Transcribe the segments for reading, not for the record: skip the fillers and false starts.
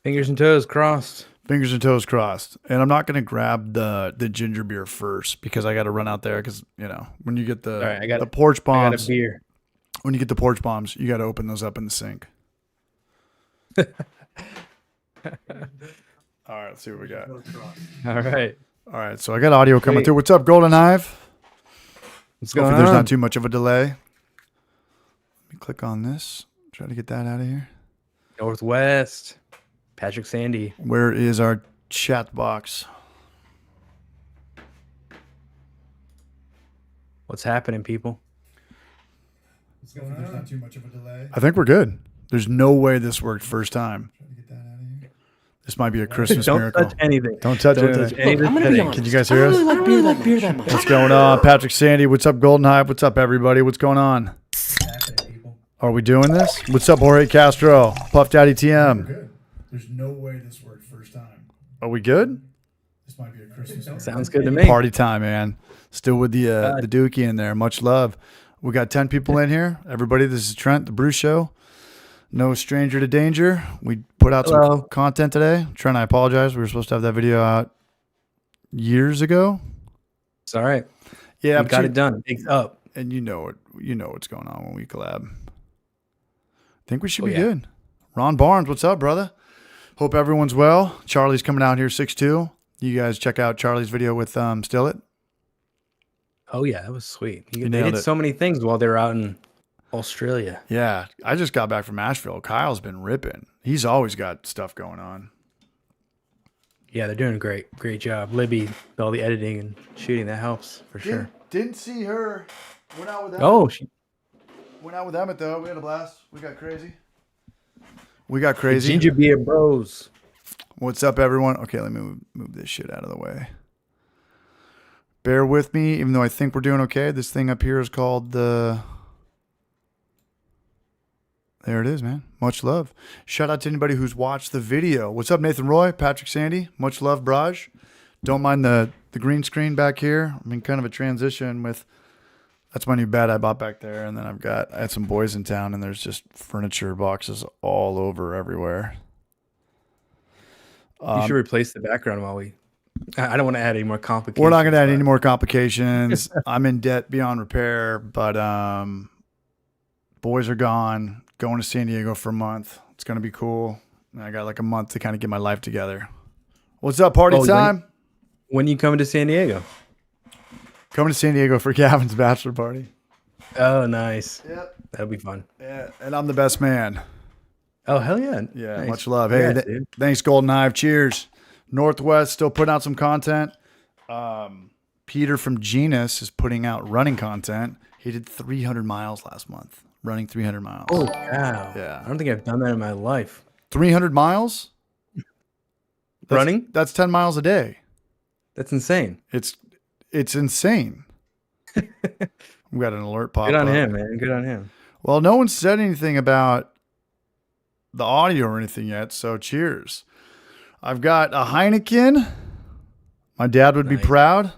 Fingers and toes crossed. Fingers and toes crossed. And I'm not going to grab the ginger beer first because I got to run out there because, when you get All right, the porch I got a bombs, beer. when you get the porch bombs, you got to open those up in the sink. All right, let's see what we got. All right. All right, so I got audio coming Sweet. through. What's up, Golden Hive? What's Hopefully going there's on? not too much of a delay. Let me click on this. Try to get that out of here. Northwest. Patrick Sandy. Where is our chat box? What's happening, people? Hopefully there's not too much of a delay. I think we're good. There's no way this worked first time. Try to get that out of here. This might be a Christmas Don't miracle. touch anything. Don't touch Don't anything. touch anything. I'm gonna be honest. Can you guys hear I don't us? really like beer that much. What's going on? Patrick Sandy. What's up, Golden Hive? What's up, everybody? What's going on? Are we doing this? What's up, Jorge Castro? Puff Daddy TM. Good. There's no way this worked first time. Are we good? This might be a Christmas miracle. Sounds good to me. Party time, man. Still with the Dookie in there. Much love. We got 10 people in here. Everybody, this is Trent, the Brew Show. No stranger to danger. We put out Hello. some content today. Trent, I apologize. We were supposed to have that video out years ago. It's all right. Yeah, We but got it done. It's up. And you know what's going on when we collab. Think we should Oh, be yeah. good. Ron Barnes, what's up, brother? Hope everyone's well. Charlie's coming out here 6'2". You guys check out Charlie's video with Stillett. Oh, yeah. That was sweet. You They nailed did it. so many things while they were out in Australia. Yeah, I just got back from Asheville. Kyle's been ripping. He's always got stuff going on. Yeah, they're doing a great job. Libby, all the editing and shooting, that helps for sure. Didn't see her. Went out with Oh, Went out with Emmett though. We had a blast. We got crazy. Ginger beer bros. What's up, everyone? Okay, let me move this shit out of the way. Bear with me, even though I think we're doing okay. This thing up here is called the... There it is, man. Much love. Shout out to anybody who's watched the video. What's up, Nathan Roy, Patrick Sandy? Much love, Braj. Don't mind the green screen back here. I'm in kind of a transition with... That's my new bed I bought back there. And then I had some boys in town, and there's just furniture boxes all over everywhere. You should replace the background while we... I don't want to add any more complications. We're not going to add any more complications. I'm in debt beyond repair, but boys are gone. Going to San Diego for a month. It's going to be cool. And I got like a month to kind of get my life together. What's up, party time? When you coming to San Diego? Coming to San Diego for Gavin's bachelor party. Oh, nice. Yep. That'll be fun. Yeah, and I'm the best man. Oh, hell yeah. Yeah, Nice. much love. Hey, Congrats, dude. thanks, Golden Hive. Cheers. Northwest still putting out some content. Peter from Genus is putting out running content. He did 300 miles last month, running 300 miles. Oh, wow. Yeah. I don't think I've done that in my life. 300 miles? Running? That's 10 miles a day. That's insane. It's insane. We got an alert pop Good on up. him, man. Good on him. Well, no one said anything about the audio or anything yet, so cheers. I've got a Heineken. My dad would be Nice. proud.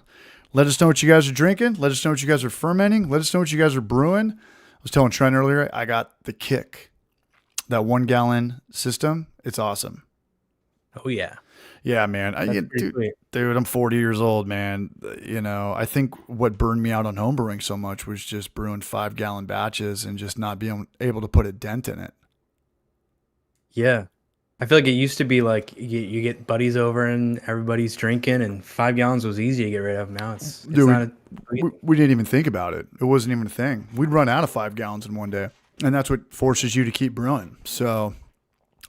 Let us know what you guys are drinking. Let us know what you guys are fermenting. Let us know what you guys are brewing. I was telling Trent earlier, I got the Kick, that 1 gallon system. It's awesome. Oh, yeah. Yeah, man. That's pretty sweet. Dude, I'm 40 years old, man. I think what burned me out on homebrewing so much was just brewing 5-gallon batches and just not being able to put a dent in it. Yeah. I feel like it used to be like you get buddies over and everybody's drinking, and 5 gallons was easy to get rid of. Now it's Dude, not we didn't even think about it. It wasn't even a thing. We'd run out of 5 gallons in one day, and that's what forces you to keep brewing. So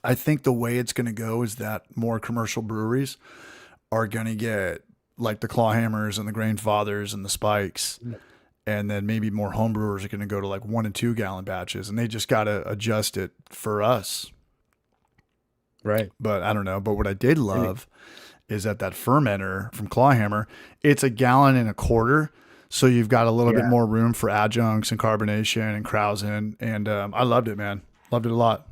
I think the way it's going to go is that more commercial breweries are going to get like the Clawhammers and the Grainfathers and the Spikes. And then maybe more home brewers are going to go to like 1 and 2 gallon batches, and they just got to adjust it for us. right. But I don't know. But what I did love is that fermenter from Clawhammer, it's 1.25 gallons. So you've got a little bit more room for adjuncts and carbonation and krausen. And I loved it, man. Loved it a lot.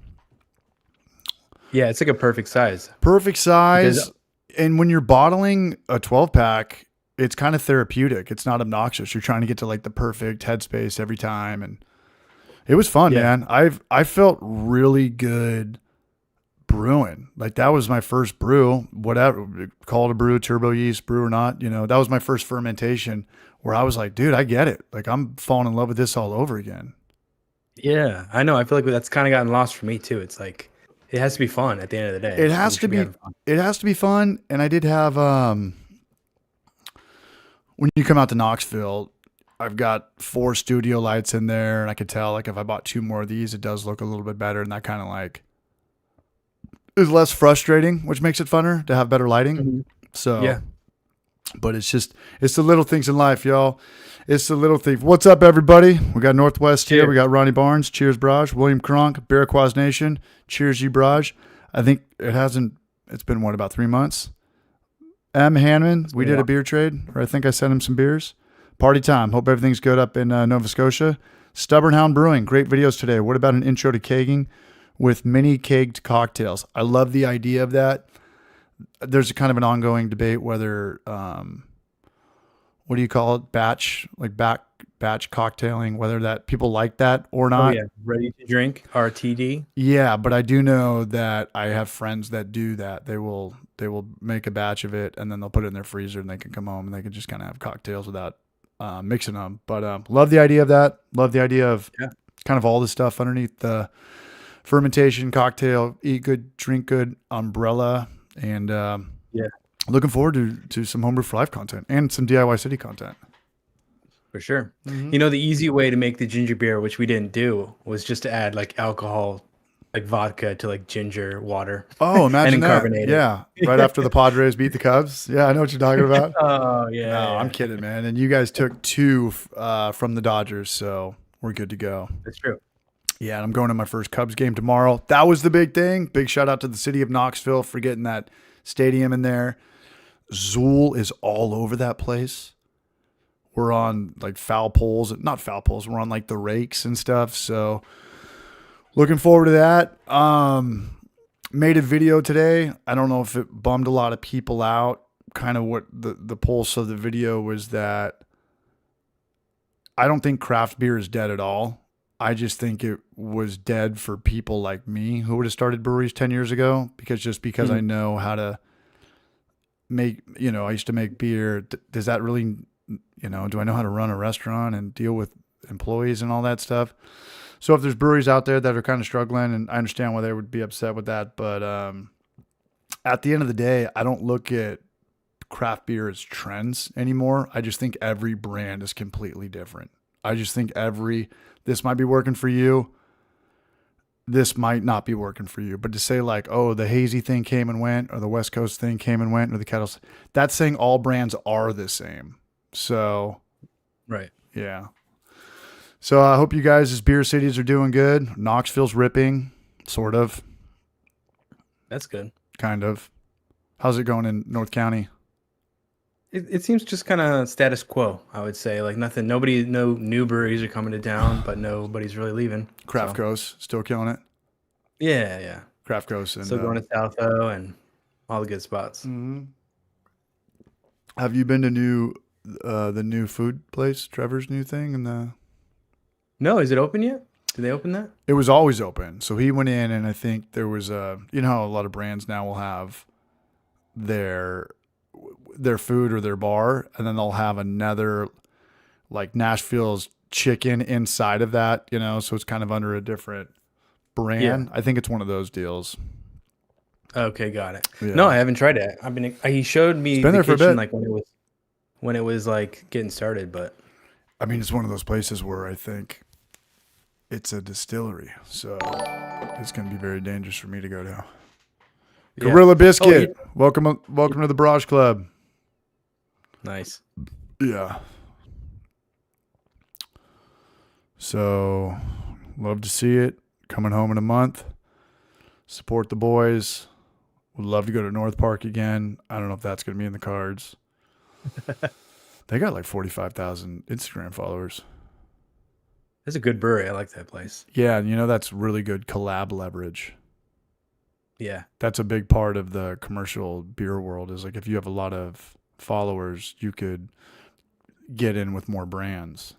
Yeah, it's like a perfect size. Perfect size. Because- And when you're bottling a 12 pack, it's kind of therapeutic. It's not obnoxious. You're trying to get to like the perfect headspace every time. And it was fun, Yeah. man. I felt really good brewing. Like that was my first brew, whatever, call it a brew, turbo yeast, brew or not. That was my first fermentation where I was like, dude, I get it. Like I'm falling in love with this all over again. Yeah, I know. I feel like that's kind of gotten lost for me too. It's like it has to be fun at the end of the day. It has You to should be, having fun. it has to be fun. And I did have, when you come out to Knoxville, I've got 4 studio lights in there, and I could tell like if I bought 2 more of these, it does look a little bit better, and that kind of like is less frustrating, which makes it funner to have better lighting. Mhm. So Yeah. but it's the little things in life, y'all. It's the little things. What's up, everybody? We got Northwest here. Cheers. We got Ronnie Barnes. Cheers, Braj. William Kronk, Barraquaz Nation. Cheers, you, Braj. I think it's been what, about 3 months? M. Hanman, we did a beer trade, or I think I sent him some beers. Party time. Hope everything's good up in Nova Scotia. Stubborn Hound Brewing. Great videos today. What about an intro to kegging with mini kegged cocktails? I love the idea of that. There's a kind of an ongoing debate whether, what do you call it? Batch cocktailing, whether that people like that or Oh not. yeah, ready to drink RTD. Yeah, but I do know that I have friends that do that. They will make a batch of it and then they'll put it in their freezer and they can come home and they can just kind of have cocktails without mixing them. But love the idea of that. Love the idea of kind of all the stuff underneath the fermentation, cocktail, eat good, drink good umbrella. And looking forward to some Homebrew for Life content and some DIY City content. For sure. The easy way to make the ginger beer, which we didn't do, was just to add like alcohol, like vodka to like ginger water. Oh, imagine And that. carbonate it. Yeah, right after the Padres beat the Cubs. Yeah, I know what you're talking about. Oh yeah. No, yeah. I'm kidding, man. And you guys took 2 from the Dodgers, so we're good to go. That's true. Yeah, and I'm going to my first Cubs game tomorrow. That was the big thing. Big shout out to the city of Knoxville for getting that stadium in there. Zool is all over that place. We're on like not foul poles. We're on like the rakes and stuff. So looking forward to that. Made a video today. I don't know if it bummed a lot of people out. Kind of what the pulse of the video was that I don't think craft beer is dead at all. I just think it was dead for people like me who would have started breweries 10 years ago because I know how to make, I used to make beer. Does that really, do I know how to run a restaurant and deal with employees and all that stuff? So if there's breweries out there that are kind of struggling, and I understand why they would be upset with that, but at the end of the day, I don't look at craft beer as trends anymore. I just think every brand is completely different. I just think this might be working for you. This might not be working for you. But to say like, oh, the hazy thing came and went, or the West Coast thing came and went, or the kettles, that's saying all brands are the same. So, Right. yeah. So I hope you guys as beer cities are doing good. Knoxville's ripping, sort of, That's good. kind of. How's it going in North County? It seems just kind of status quo, I would say. Like no new breweries are coming to town, but nobody's really leaving. Craft So, Coast, still killing it. yeah. Craft Coast. And, Still going to Southo and all the good spots. have you been to the new food place, Trevor's new thing? No, is it open yet? Did they open that? It was always open. So he went in, and I think there was how a lot of brands now will have their food or their bar, and then they'll have another like Nashville's chicken inside of that, so it's kind of under a different brand. I think it's one of those deals. Okay, got it. Yeah. No, I haven't tried it. He showed me been the there for a kitchen bit. like when it was like getting started, but I mean, it's one of those places where I think it's a distillery, so it's going to be very dangerous for me to go to. yeah. Gorilla Biscuit, welcome to the Barrage Club. Nice. Yeah. So, love to see it. Coming home in a month. Support the boys. Would love to go to North Park again. I don't know if that's going to be in the cards. They got like 45,000 Instagram followers. That's a good brewery. I like that place. Yeah, and that's really good collab leverage. Yeah. That's a big part of the commercial beer world, is like if you have a lot of followers, you could get in with more brands.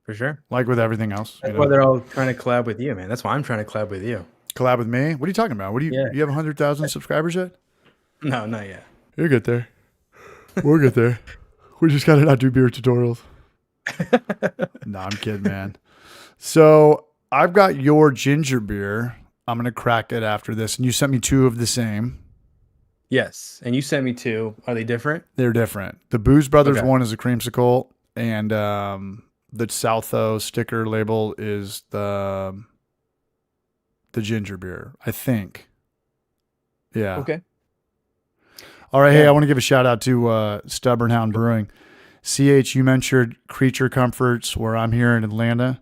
For sure. Like with everything else. That's why they're all trying to collab with you, man. That's why I'm trying to collab with you. Collab with me? What are you talking about? What do Yeah. you have 100,000 subscribers yet? No, not yet. You'll get there. We'll get there. We just got to not do beer tutorials. No, I'm kidding, man. So I've got your ginger beer. I'm going to crack it after this. And you sent me 2 of the same. Yes, and you sent me 2. Are they different? They're different. The Booze Brothers Okay. one is a creamsicle, and the Southo sticker label is the ginger beer, I think. Yeah. Okay. All right. Hey, Yeah. I want to give a shout out to Stubborn Hound Brewing. CH, you mentioned Creature Comforts, where I'm here in Atlanta,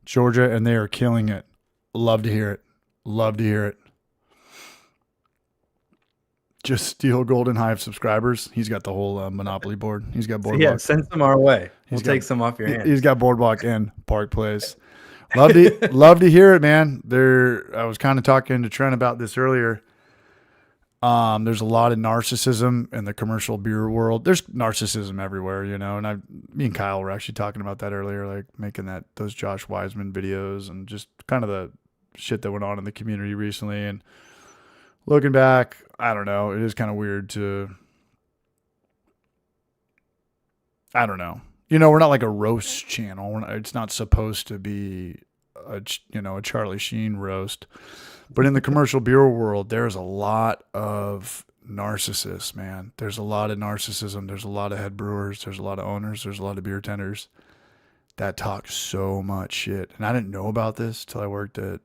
Georgia, and they are killing it. Love to hear it. Love to hear it. Just steal Golden Hive subscribers. He's got the whole Monopoly board. He's got Boardwalk. Yeah, send some our way. We'll He's got- take some off your hands. He's got Boardwalk and Park Place. Love to hear it, man. I was kind of talking to Trent about this earlier. There's a lot of narcissism in the commercial beer world. There's narcissism everywhere, and me and Kyle were actually talking about that earlier, like making those Josh Wiseman videos and just kind of the shit that went on in the community recently. And looking back, I don't know. It is kind of weird I don't know. We're not like a roast channel. It's not supposed to be a Charlie Sheen roast. But in the commercial beer world, there's a lot of narcissists, man. There's a lot of narcissism. There's a lot of head brewers. There's a lot of owners. There's a lot of beer tenders that talk so much shit. And I didn't know about this till I worked at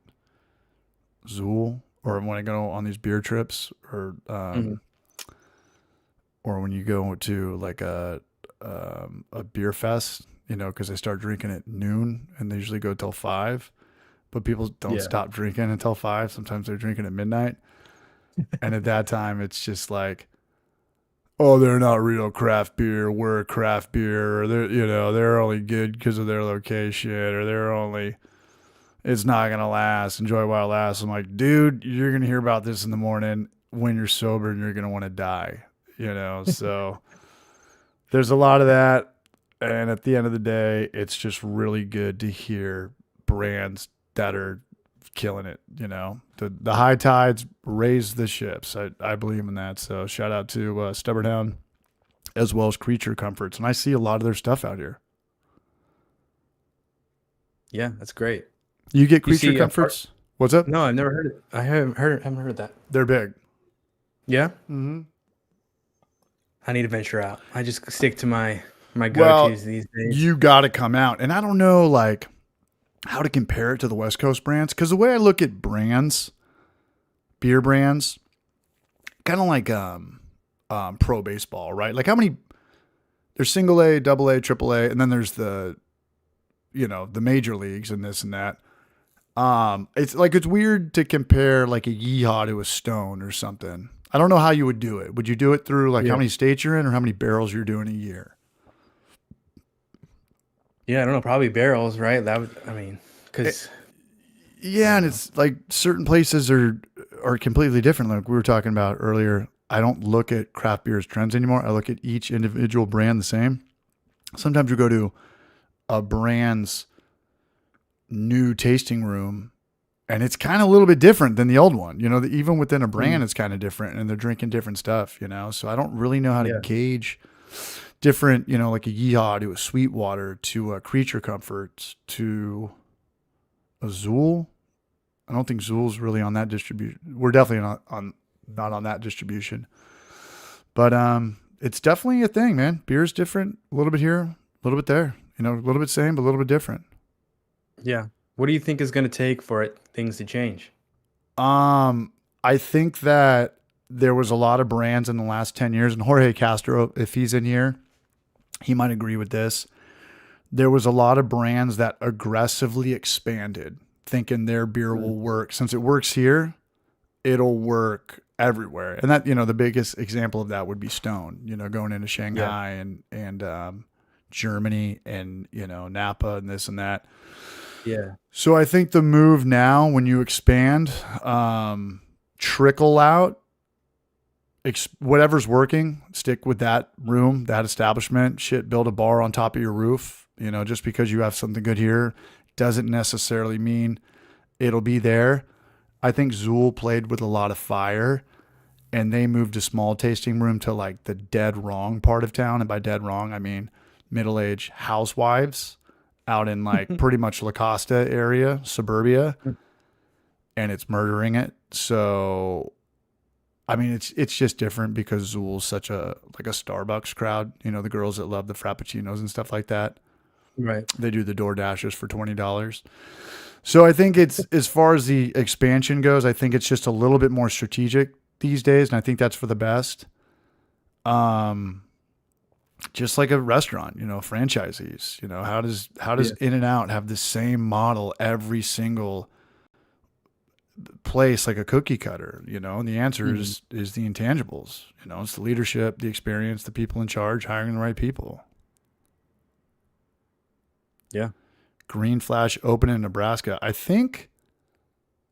Zool, or when I go on these beer trips, or when you go to like a beer fest, because they start drinking at noon and they usually go till 5. But people don't stop drinking until 5. Sometimes they're drinking at midnight. And at that time, it's just like, oh, they're not real craft beer. We're craft beer. Or they're only good because of their location. Or it's not going to last. Enjoy while it lasts. I'm like, dude, you're going to hear about this in the morning when you're sober and you're going to want to die. So there's a lot of that. And at the end of the day, it's just really good to hear brands that are killing it. The high tides raise the ships. I believe in that. So shout out to Stubborn Hound as well as Creature Comforts. And I see a lot of their stuff out here. Yeah, that's great. You get You Creature see, Comforts? What's up? No, I've never heard it. I haven't heard that. They're big. Yeah? Mm-hmm. I need to venture out. I just stick to my Well, go-tos these days. You got to come out. And I don't know, like, how to compare it to the West Coast brands. Because the way I look at brands, beer brands, kind of like pro baseball, right? Like there's single A, double A, triple A, and then there's the major leagues and this and that. It's weird to compare like a Yeehaw to a Stone or something. I don't know how you would do it. Would you do it through like how many states you're in or how many barrels you're doing a year? Yeah, I don't know. Probably barrels, right? Because Yeah, and it's like certain places are completely different. Like we were talking about earlier, I don't look at craft beer as trends anymore. I look at each individual brand the same. Sometimes you go to a brand's new tasting room and it's kind of a little bit different than the old one. Even within a brand, it's kind of different and they're drinking different stuff, So I don't really know how to gauge different, like a Yeehaw to a Sweetwater to a Creature Comforts to a Zool. I don't think Zool's really on that distribution. We're definitely not on that distribution. But it's definitely a thing, man. Beer's different, a little bit here, a little bit there. A little bit same, but a little bit different. yeah. What do you think is going to take for things to change? I think that there was a lot of brands in the last 10 years, and Jorge Castro, if he's in here, he might agree with this. There was a lot of brands that aggressively expanded, thinking their beer will work. Since it works here, it'll work everywhere. And that, the biggest example of that would be Stone, going into Shanghai and Germany and, Napa and this and that. Yeah. So I think the move now, when you expand, trickle out, whatever's working, stick with that room, that establishment, build a bar on top of your roof. Just because you have something good here doesn't necessarily mean it'll be there. I think Zool played with a lot of fire, and they moved a small tasting room to like the dead wrong part of town. And by dead wrong, I mean middle-aged housewives out in like pretty much La Costa area, suburbia, and it's murdering it. So, I mean, it's just different because Zool's such a like a Starbucks crowd. You know, the girls that love the frappuccinos and stuff like that. Right. They do the door dashes for $20. So I think it's, as far as the expansion goes, I think it's just a little bit more strategic these days, and I think that's for the best. Just like a restaurant, you know, franchisees, you know, how does In-N-Out have the same model every single place, like a cookie cutter, you know? And the answer is the intangibles, you know, it's the leadership, the experience, the people in charge, hiring the right people. Yeah. Green Flash open in Nebraska. I think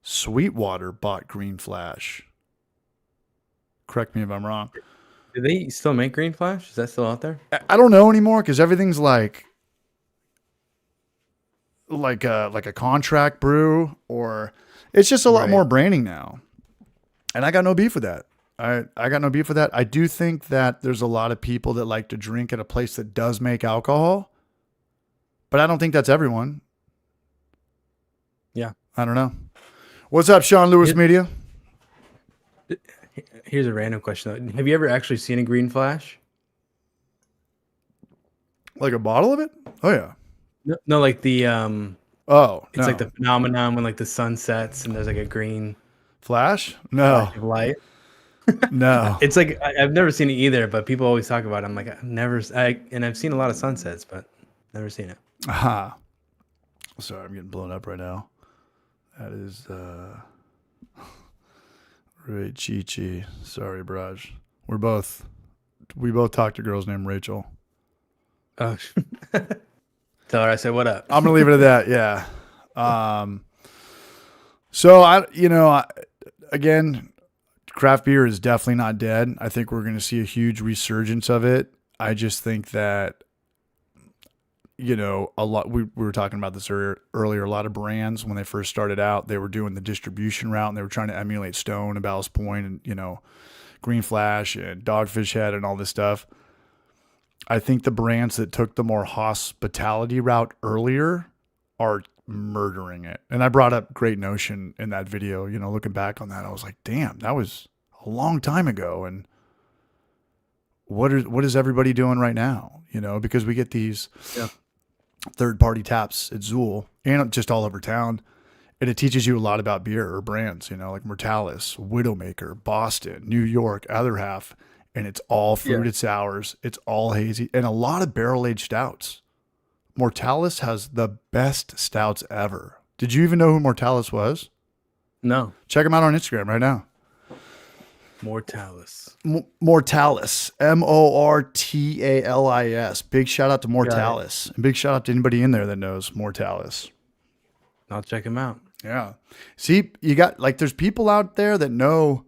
Sweetwater bought Green Flash. Correct me if I'm wrong. Do they still make Green Flash? Is that still out there? I don't know anymore because everything's like a contract brew, or it's just a lot more branding now. And I got no beef with that. I got no beef with that. I do think that there's a lot of people that like to drink at a place that does make alcohol, but I don't think that's everyone. Yeah. I don't know. What's up, Sean Lewis Media? Here's a random question though. Have you ever actually seen a Green Flash? Like a bottle of it? Oh yeah. No, like the Oh, it's like the phenomenon when like the sun sets and there's like a green Flash? No. flash of light. No. It's like I've never seen it either, but people always talk about it. I'm like I've seen a lot of sunsets, but never seen it. Aha. Sorry, I'm getting blown up right now. That is Ray Chi. Sorry, Braj. We both talked to a girls named Rachel. Oh, tell her I said what up. I'm gonna leave it at that. Yeah. So again, craft beer is definitely not dead. I think we're going to see a huge resurgence of it. I just think that, you know, a lot, we were talking about this earlier, a lot of brands, when they first started out, they were doing the distribution route and they were trying to emulate Stone and Ballast Point and, you know, Green Flash and Dogfish Head and all this stuff. I think the brands that took the more hospitality route earlier are murdering it. And I brought up Great Notion in that video, you know, looking back on that, I was like, damn, that was a long time ago. And what is everybody doing right now? You know, because we get these third-party taps at Zool and just all over town, and it teaches you a lot about beer or brands, you know, like Mortalis, Widowmaker, Boston, New York, Other Half, and it's all fruited sours, it's all hazy, and a lot of barrel-aged stouts. Mortalis has the best stouts ever. Did you even know who Mortalis was? No. Check him out on Instagram right now. Mortalis. Mortalis. Mortalis. Big shout out to Mortalis. And big shout out to anybody in there that knows Mortalis. I'll check him out. Yeah. See, you got, like, there's people out there that know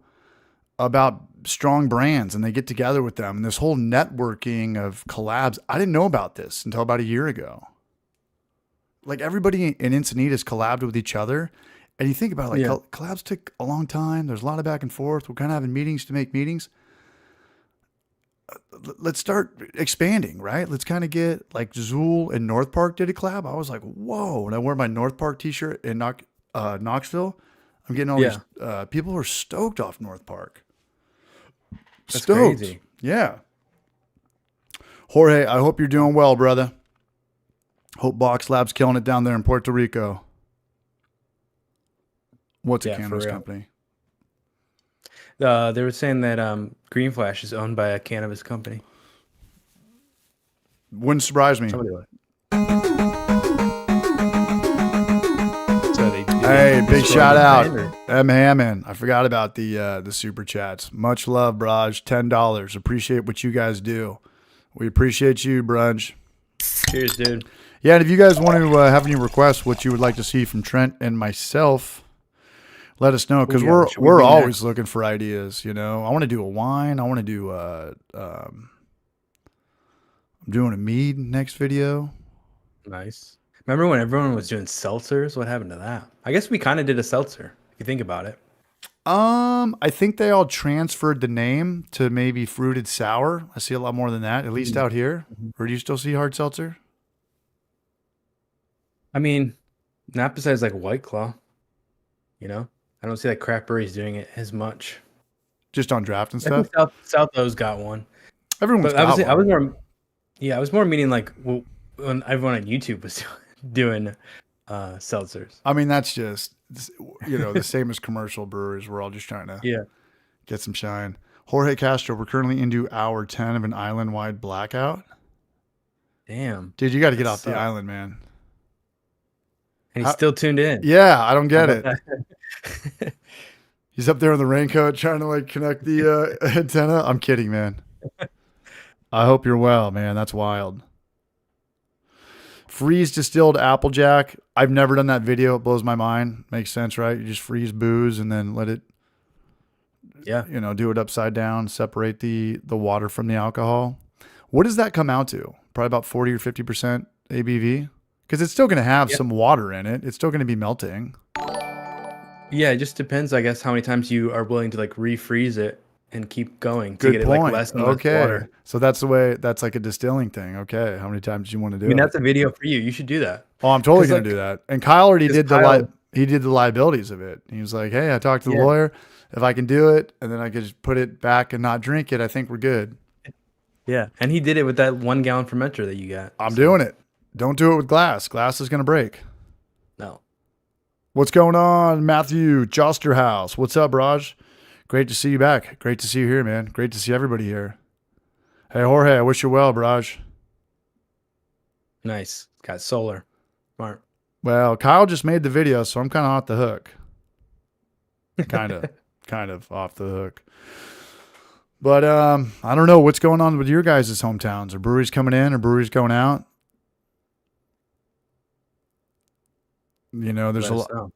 about strong brands and they get together with them. And this whole networking of collabs, I didn't know about this until about a year ago. Like, everybody in Encinitas collabed with each other. And you think about it, like, collabs took a long time. There's a lot of back and forth. We're kind of having meetings to make meetings. Let's start expanding, right? Let's kind of get, like, Zool and North Park did a collab. I was like, whoa. And I wear my North Park t-shirt in Knoxville. I'm getting all these people who are stoked off North Park. That's stoked. crazy. Yeah. Jorge, I hope you're doing well, brother. Hope Box Lab's killing it down there in Puerto Rico. What's a cannabis company? They were saying that Green Flash is owned by a cannabis company. Wouldn't surprise me. Hey, big shout out, M. Hammond. I forgot about the super chats. Much love, Braj. $10. Appreciate what you guys do. We appreciate you, Brunch. Cheers, dude. Yeah, and if you guys want to have any requests, what you would like to see from Trent and myself, let us know, because we're always looking for ideas. You know, I want to do a wine. I want to do I'm doing a mead next video. Nice. Remember when everyone was doing seltzers? What happened to that? I guess we kind of did a seltzer. you think about it. I think they all transferred the name to maybe fruited sour. I see a lot more than that, at least out here. Mhm. Or do you still see hard seltzer? I mean, not besides like White Claw, you know? I don't see like craft breweries doing it as much. Just on draft and I think stuff? South O's got one. Everyone's But I got was one. more, yeah, I was more meaning like when everyone on YouTube was doing seltzers. I mean, that's just, the same as commercial brewers. We're all just trying to Yeah. get some shine. Jorge Castro, we're currently into hour 10 of an island-wide blackout. Damn. Dude, you got to get That off the sucks. island, man. And he's still tuned in. Yeah, I don't How get it. about that? He's up there in the raincoat trying to like connect the antenna. I'm kidding, man. I hope you're well, man. That's wild. Freeze distilled Applejack. I've never done that video. It blows my mind. Makes sense, right? You just freeze booze and then let it, Yeah. do it upside down, separate the water from the alcohol. What does that come out to? Probably about 40 or 50% ABV? Because it's still going to have some water in it. It's still going to be melting. Yeah, it just depends, I guess, how many times you are willing to like refreeze it and keep going to Good get it point. like less and less Okay. water. So that's the way, that's like a distilling thing. Okay. How many times do you want to do I mean, it? that's a video for you. You should do that. Oh, I'm totally 'Cause, going to like- do that. And Kyle already 'cause did Kyle- he did the liabilities of it. He was like, "Hey, I talked to the Yeah. lawyer. If I can do it and then I could just put it back and not drink it, I think we're good." Yeah. And he did it with that 1 gallon fermenter that you got. I'm doing it. Don't do it with glass. Glass is going to break. No. What's going on, Matthew Josterhouse? What's up, Raj? Great to see you back. Great to see you here, man. Great to see everybody here. Hey, Jorge, I wish you well, Raj. Nice. Got solar. Smart. Well, Kyle just made the video, so I'm kind of off the hook. Kind of off the hook. But I don't know what's going on with your guys' hometowns. Are breweries coming in or breweries going out? There's Let a us lot. know.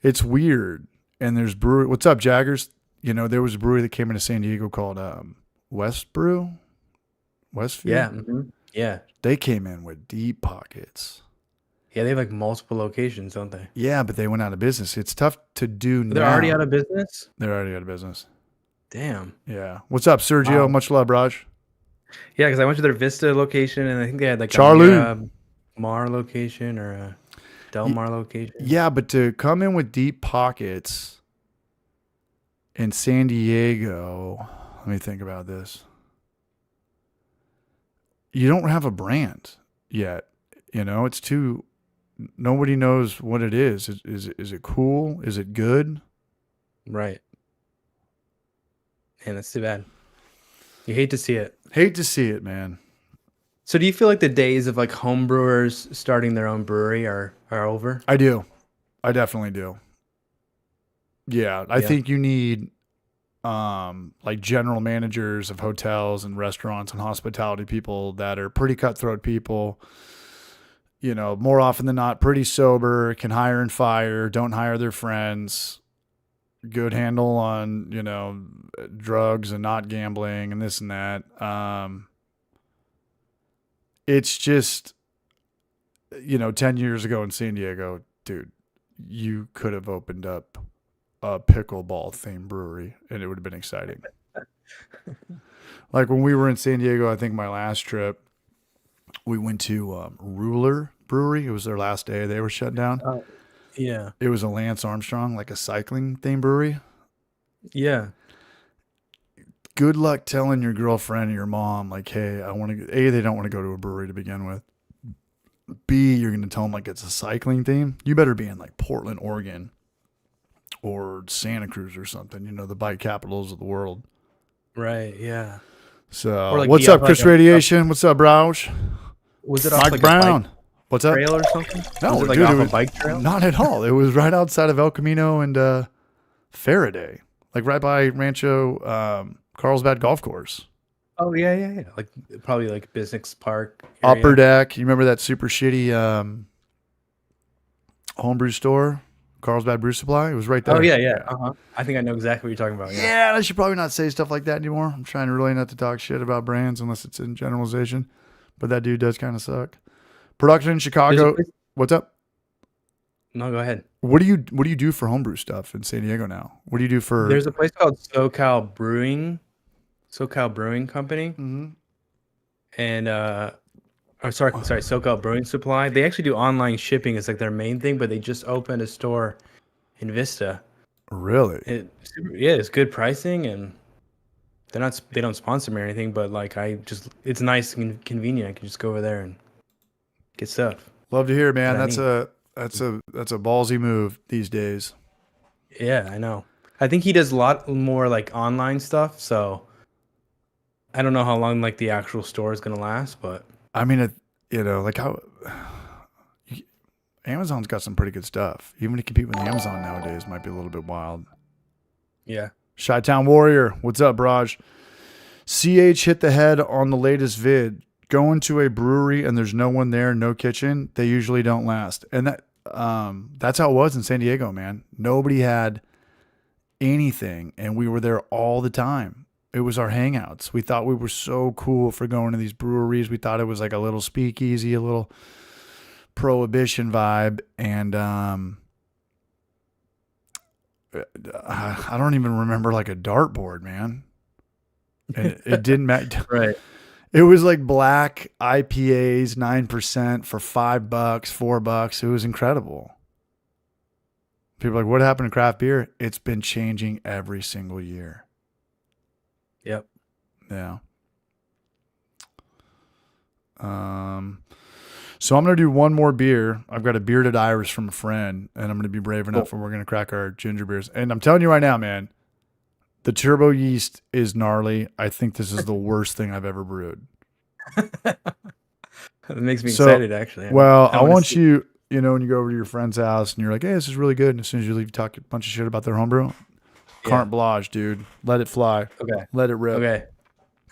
It's weird. And there's brewery. What's up, Jaggers? There was a brewery that came into San Diego called West Brew. Westview. Yeah. Mhm. Yeah. They came in with deep pockets. Yeah. They have like multiple locations, don't they? Yeah, but they went out of business. It's tough to do now. They're already out of business? They're already out of business. Damn. Yeah. What's up, Sergio? Wow. Much love, Raj. Yeah, because I went to their Vista location and I think they had like Charlie. a Mar location or a Del Mar location. Yeah, but to come in with deep pockets in San Diego, let me think about this. You don't have a brand yet. It's too. Nobody knows what it is. Is it cool? Is it good? Right. Man, that's too bad. You hate to see it. Hate to see it, man. So do you feel like the days of like home brewers starting their own brewery are over? I do. I definitely do. Yeah, I Yeah. think you need like general managers of hotels and restaurants and hospitality people that are pretty cutthroat people. More often than not, pretty sober, can hire and fire, don't hire their friends, good handle on, drugs and not gambling and this and that. It's just, 10 years ago in San Diego, dude, you could have opened up a pickleball themed brewery and it would have been exciting. Like when we were in San Diego, I think my last trip, we went to Ruler Brewery. It was their last day. They were shut down. Yeah. It was a Lance Armstrong, like a cycling themed brewery. Yeah. Good luck telling your girlfriend or your mom, like, hey, I want to, A, they don't want to go to a brewery to begin with. B, you're going to tell them like it's a cycling theme. You better be in like Portland, Oregon or Santa Cruz or something, the bike capitals of the world. Right. Yeah. So Or like what's be up, up Chris like a- Radiation? What's up, Roush? Was it off Mike like a Brown. bike What's up? trail or something? No, was it like dude, off it was a bike trail? not at all. It was right outside of El Camino and Faraday, like right by Rancho Carlsbad Golf Course. Oh yeah. Like probably like business park. Upper area. Deck. You remember that super shitty homebrew store, Carlsbad Brew Supply? It was right there. Oh yeah. Uh-huh. I think I know exactly what you're talking about. Yeah. Yeah, I should probably not say stuff like that anymore. I'm trying really not to talk shit about brands unless it's in generalization. But that dude does kind of suck. Production in There's a Chicago. place- What's up? No, go ahead. What do you do for homebrew stuff in San Diego now? What do you do for? There's a place called SoCal Brewing Company, Mhm. and or sorry, SoCal Brewing Supply. They actually do online shipping. It's like their main thing, but they just opened a store in Vista. Really? Yeah, it's good pricing, and they don't sponsor me or anything, but like it's nice and convenient. I can just go over there and get stuff Love to hear, man. that I That's need. a ballsy move these days. Yeah, I know. I think he does a lot more like online stuff, so I don't know how long like the actual store is gonna last, but I mean, like how Amazon's got some pretty good stuff. Even to compete with Amazon nowadays might be a little bit wild. yeah. Chi-Town Warrior, what's up, Raj? CH hit the head on the latest vid. Going to a brewery and there's no one there, no kitchen, they usually don't last. And that's how it was in San Diego, man. Nobody had anything, and we were there all the time. It was our hangouts. We thought we were so cool for going to these breweries. We thought it was like a little speakeasy, a little prohibition vibe, and I don't even remember like a dartboard, man. And it didn't matter. Right. It was like black IPAs, 9% for $5, $4. It was incredible. People are like, what happened to craft beer? It's been changing every single year. Yep. Yeah. So I'm going to do one more beer. I've got a bearded Irish from a friend, and I'm going to be brave enough and we're going to crack our ginger beers. And I'm telling you right now, man, the turbo yeast is gnarly. I think this is the worst thing I've ever brewed. It makes me So, excited, actually. Well, I wanna want see- you, when you go over to your friend's house and you're like, hey, this is really good. And as soon as you leave, you talk a bunch of shit about their homebrew. Yeah. Carte blanche, dude. Let it fly. Okay. Let it rip. Okay.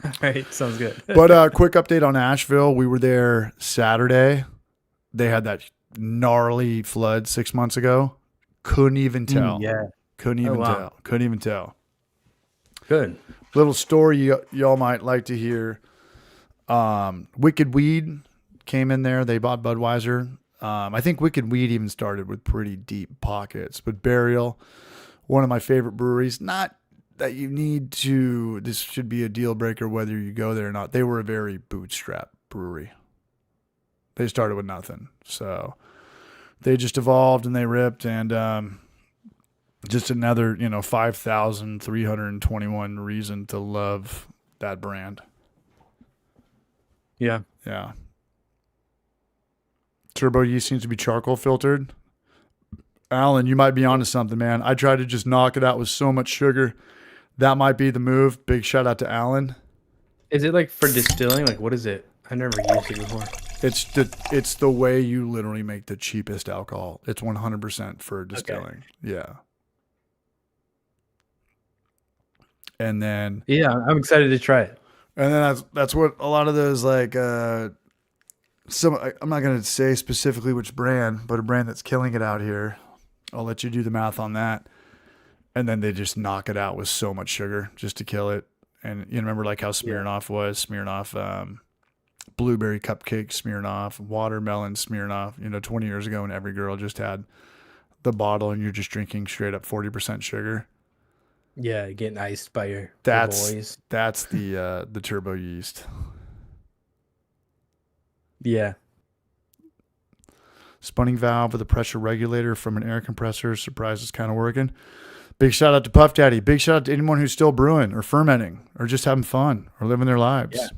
All right. Sounds good. But quick update on Asheville. We were there Saturday. They had that gnarly flood 6 months ago. Couldn't even tell. Yeah. Couldn't Oh, even wow. tell. Couldn't even tell. Good. Little story y'all might like to hear. Wicked Weed came in there. They bought Budweiser. I think Wicked Weed even started with pretty deep pockets. But Burial, one of my favorite breweries. Not that you need to, this should be a deal breaker whether you go there or not. They were a very bootstrap brewery. They started with nothing. So they just evolved and they ripped, and just another, 5,321 reason to love that brand. Yeah. Yeah. Turbo yeast seems to be charcoal filtered. Alan, you might be onto something, man. I tried to just knock it out with so much sugar. That might be the move. Big shout out to Alan. Is it like for distilling? Like, what is it? I never used it before. It's the way you literally make the cheapest alcohol. It's 100% for distilling. Yeah. And then Yeah, I'm excited to try it. that's what a lot of those like I'm not going to say specifically which brand, but a brand that's killing it out here. I'll let you do the math on that. And then they just knock it out with so much sugar just to kill it. And you remember like how Smirnoff was, Smirnoff, blueberry cupcake Smirnoff, watermelon Smirnoff, 20 years ago when every girl just had the bottle and you're just drinking straight up 40% sugar. Yeah, getting iced by your That's boys. the turbo yeast. Yeah. Spunning valve with a pressure regulator from an air compressor. Surprise, it's kind of working. Big shout out to Puff Daddy. Big shout out to anyone who's still brewing or fermenting or just having fun or living their lives. Yeah.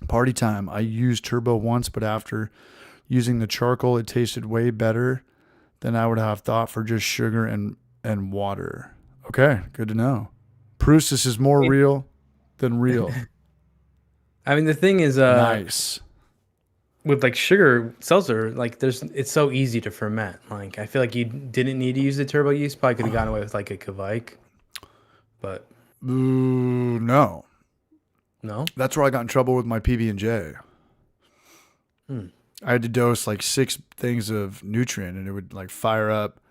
Party time. I used turbo once, but after using the charcoal, it tasted way better than I would have thought for just sugar and water. Okay, good to know. Prustis is more real than real. I mean, the thing is, Nice. with like sugar seltzer, like it's so easy to ferment. Like I feel like you didn't need to use the turbo yeast. Probably could have gotten away with like a Kvike, but Ooh, no. no. That's where I got in trouble with my PB&J. I had to dose like 6 things of nutrient and it would like fire up,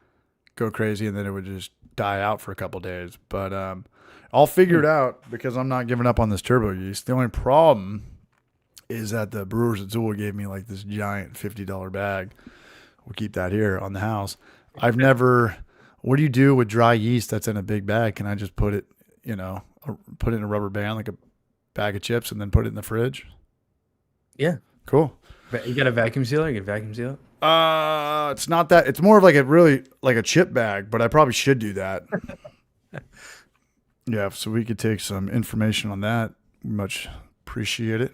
go crazy, and then it would just die out for a couple days. But I'll figure it out because I'm not giving up on this turbo yeast. The only problem is that the Brewers at Zool gave me like this giant $50 bag We'll keep that here on the house. I've never. What do you do with dry yeast that's in a big bag? Can I just put it, put it in a rubber band like a bag of chips and then put it in the fridge? Yeah. Cool. You got a vacuum sealer? You can vacuum seal it? It's not that. It's more of like a chip bag, but I probably should do that. Yeah, so we could take some information on that. Much appreciate it.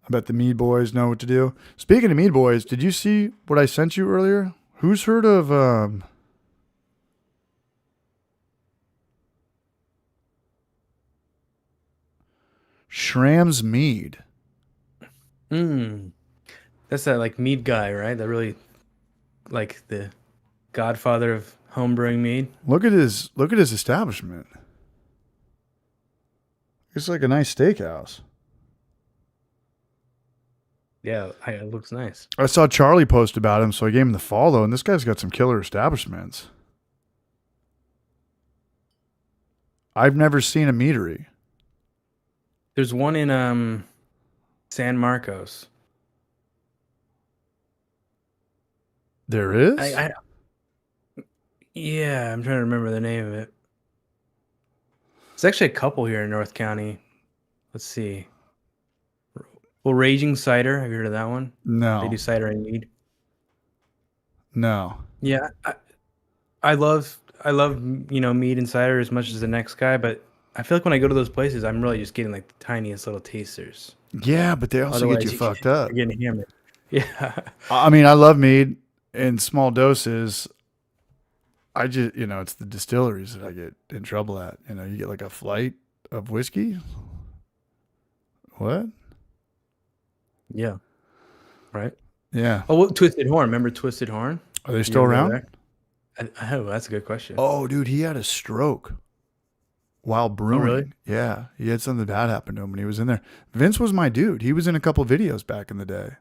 I bet the Mead Boys know what to do. Speaking of Mead Boys, did you see what I sent you earlier? Who's heard of Schramm's Mead? That's that like mead guy, right? That really like the godfather of homebrewing mead. Look at his establishment. It's like a nice steakhouse. Yeah, it looks nice. I saw Charlie post about him, so I gave him the follow, and this guy's got some killer establishments. I've never seen a meadery. There's one in San Marcos. There is? Yeah, I'm trying to remember the name of it. There's actually a couple here in North County. Let's see. Well, Raging Cider. Have you heard of that one? No. They do cider and mead. No. Yeah, I love mead and cider as much as the next guy, but I feel like when I go to those places, I'm really just getting like the tiniest little tasters. Yeah, but they also get you fucked up. You're getting hammered. Yeah. I mean, I love mead in small doses. I just, it's the distilleries that I get in trouble at. You get like a flight of whiskey. What? Yeah. Right. Yeah. Oh, well, Twisted Horn. Remember Twisted Horn? Are they still around? Oh, that's a good question. Oh, dude, he had a stroke while brewing. Oh, really? Yeah, he had something bad happen to him when he was in there. Vince was my dude. He was in a couple videos back in the day.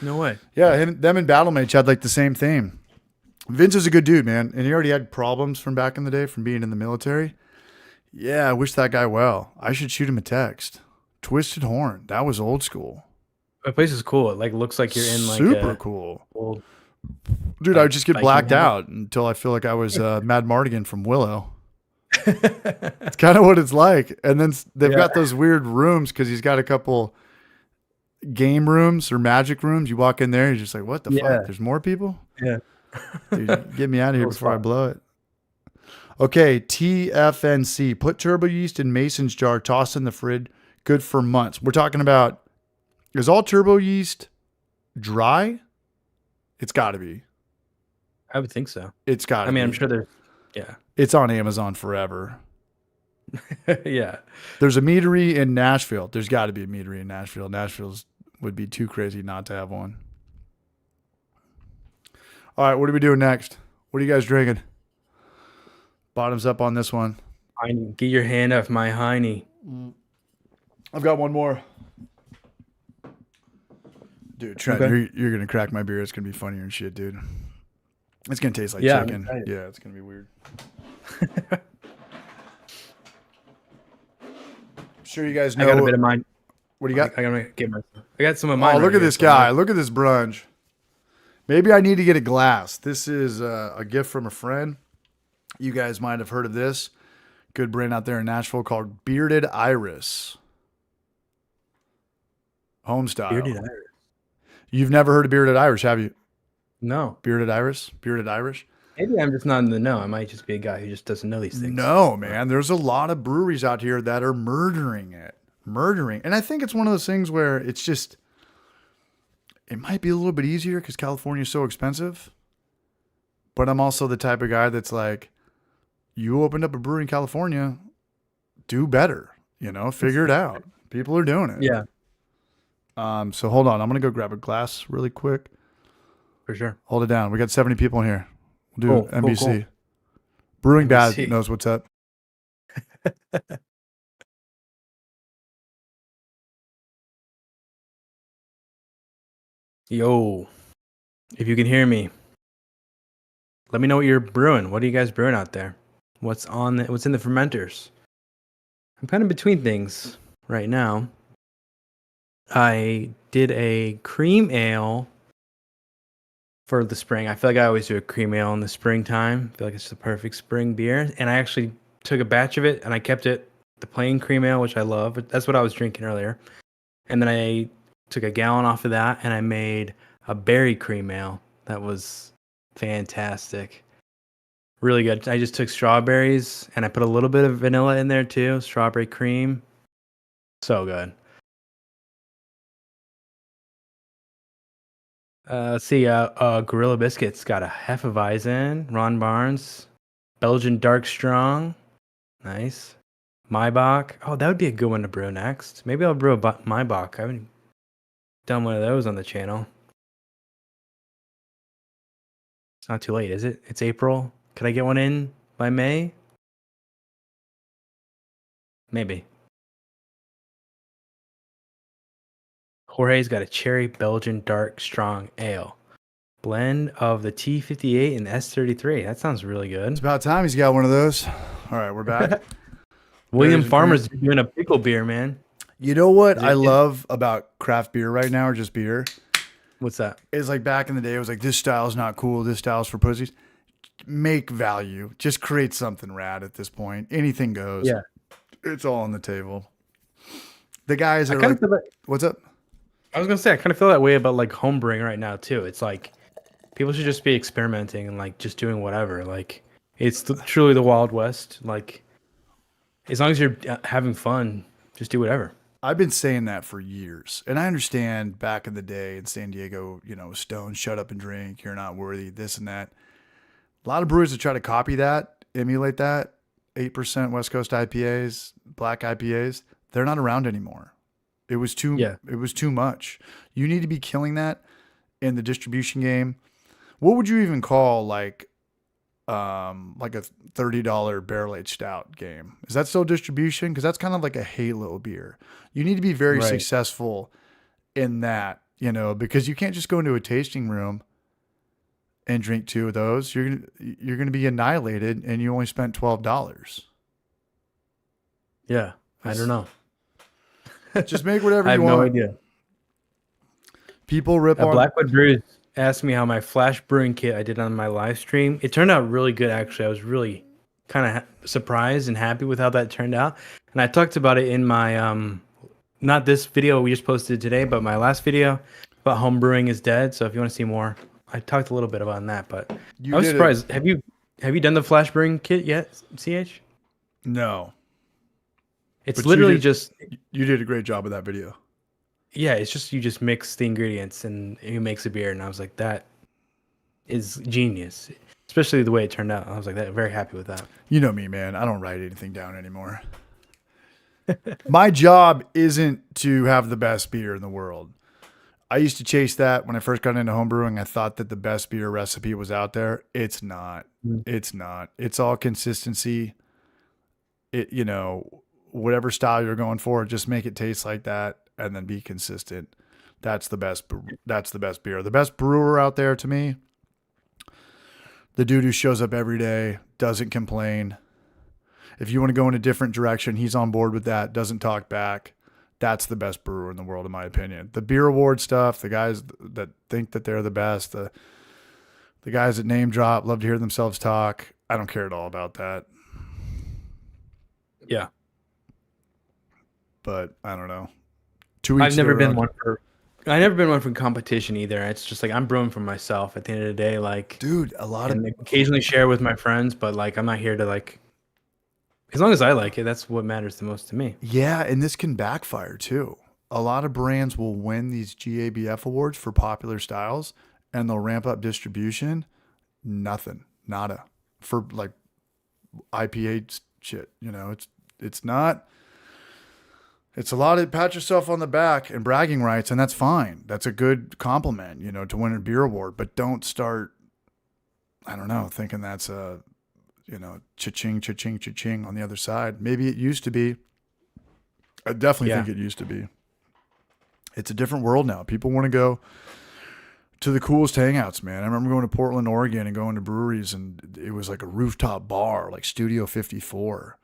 No way. Yeah, them and Battlemage had like the same theme. Vince is a good dude, man, and he already had problems from back in the day from being in the military. Yeah, I wish that guy well. I should shoot him a text. Twisted Horn. That was old school. The place is cool. It like looks like you're in like super cool. Old, dude, I would just get Viking blacked helmet. out until I feel like I was Mad Mardigan from Willow. It's kind of what it's like. And then they've got those weird rooms because he's got a couple game rooms or magic rooms. You walk in there, you're just like, what the fuck? There's more people? Yeah. Dude, get me out of here before I blow it. Okay, TFNC. Put turbo yeast in Mason's jar, toss in the fridge. Good for months. We're talking about, is all turbo yeast dry? It's got to be. I would think so. It's got to be. I'm sure there's, yeah. It's on Amazon forever. Yeah. There's a meadery in Nashville. There's got to be a meadery in Nashville. Nashville's would be too crazy not to have one. All right, what are we doing next? What are you guys drinking? Bottoms up on this one. Get your hand off my hiney. I've got one more. Dude, Trent, you're going to crack my beer. It's going to be funnier and shit, dude. It's going to taste like chicken. Yeah, it's going to be weird. I'm sure you guys know. I got a bit of mine. What do you got? I got some of mine. Oh, look at this guy. Look at this brunch. Maybe I need to get a glass. This is a gift from a friend. You guys might have heard of this. Good brand out there in Nashville called Bearded Iris. Home style. Bearded Iris. You've never heard of Bearded Irish, have you? No. Bearded Irish? Bearded Irish? Maybe I'm just not in the know. I might just be a guy who just doesn't know these things. No, man. There's a lot of breweries out here that are murdering it. And I think it's one of those things where it's just, it might be a little bit easier because California is so expensive. But I'm also the type of guy that's like, you opened up a brewery in California, do better. Figure it out. People are doing it. Yeah. So hold on. I'm going to go grab a glass really quick. For sure. Hold it down. We got 70 people in here. We'll do NBC. Cool. Brewing NBC. Bad knows what's up. Yo, if you can hear me, let me know what you're brewing. What are you guys brewing out there? What's in the fermenters? I'm kind of between things right now. I did a cream ale for the spring. I feel like I always do a cream ale in the springtime. I feel like it's the perfect spring beer. And I actually took a batch of it and I kept it the plain cream ale, which I love. That's what I was drinking earlier. And then I took a gallon off of that and I made a berry cream ale. That was fantastic. Really good. I just took strawberries and I put a little bit of vanilla in there too. Strawberry cream. So good. Let's see. Gorilla Biscuits got a Hefeweizen. Ron Barnes. Belgian Dark Strong. Nice. Maibach. Oh, that would be a good one to brew next. Maybe I'll brew a Maibach. I haven't done one of those on the channel. It's not too late, is it? It's April. Could I get one in by May? Maybe. Jorge's got a Cherry Belgian Dark Strong Ale. Blend of the T58 and S33. That sounds really good. It's about time he's got one of those. All right, we're back. William Farmer's doing a pickle beer, man. You know what I love about craft beer right now, or just beer? What's that? It's like back in the day, it was like, this style's not cool. This style's for pussies. Make value. Just create something rad at this point. Anything goes. Yeah. It's all on the table. The guys I are kind like, of feel like, what's up? I was gonna say I kind of feel that way about like home brewing right now too. It's like people should just be experimenting and like just doing whatever. Like it's truly the Wild West. Like as long as you're having fun, just do whatever. I've been saying that for years. And I understand back in the day in San Diego, you know, Stone, shut up and drink. You're not worthy, this and that. A lot of brewers that try to copy that, emulate that, 8% West Coast IPAs, black IPAs, they're not around anymore. It was too much. You need to be killing that in the distribution game. What would you even call like a $30 barrel aged stout game? Is that still distribution? Because that's kind of like a Halo beer. You need to be very successful in that, you know, because you can't just go into a tasting room and drink two of those. You're gonna be annihilated, and you only spent $12. Yeah, I don't know. Just make whatever I you have want. no idea. People rip on Blackwood Brews asked me how my flash brewing kit I did on my live stream. It turned out really good, actually. I was really kind of surprised and happy with how that turned out. And I talked about it in my not this video we just posted today, but my last video about home brewing is dead. So if you want to see more, I talked a little bit about that. But I was surprised. Have you done the flash brewing kit yet, CH? No. It's But literally just you did a great job of that video. yeah, it's just you just mix the ingredients and it makes a beer. And I was like, that is genius, especially the way it turned out. I was like, that very happy with that. You know me, man. I don't write anything down anymore. My job isn't to have the best beer in the world. I used to chase that when I first got into homebrewing. I thought that the best beer recipe was out there. It's not. It's not. It's all consistency. You know, whatever style you're going for, just make it taste like that and then be consistent. That's the best. That's the best beer. The best brewer out there to me, the dude who shows up every day, doesn't complain. If you want to go in a different direction, he's on board with that, doesn't talk back. That's the best brewer in the world, in my opinion. The beer award stuff, the guys that think that they're the best, the guys that name drop, love to hear themselves talk. I don't care at all about that. Yeah. But I don't know. 2 weeks I've never ago, been one for competition either. It's just like I'm brewing for myself at the end of the day. Like, dude, a lot of and occasionally share with my friends, but like I'm not here to like. As long as I like it, that's what matters the most to me. Yeah, and this can backfire too. A lot of brands will win these GABF awards for popular styles, and they'll ramp up distribution. Nothing, nada, for like IPA shit. You know, it's not. It's a lot of pat yourself on the back and bragging rights, and that's fine. That's a good compliment, you know, to win a beer award. But don't start, I don't know, thinking that's a, you know, cha-ching, cha-ching, cha-ching on the other side. Maybe it used to be. I definitely think it used to be. It's a different world now. People want to go to the coolest hangouts, man. I remember going to Portland, Oregon and going to breweries, and it was like a rooftop bar, like Studio 54.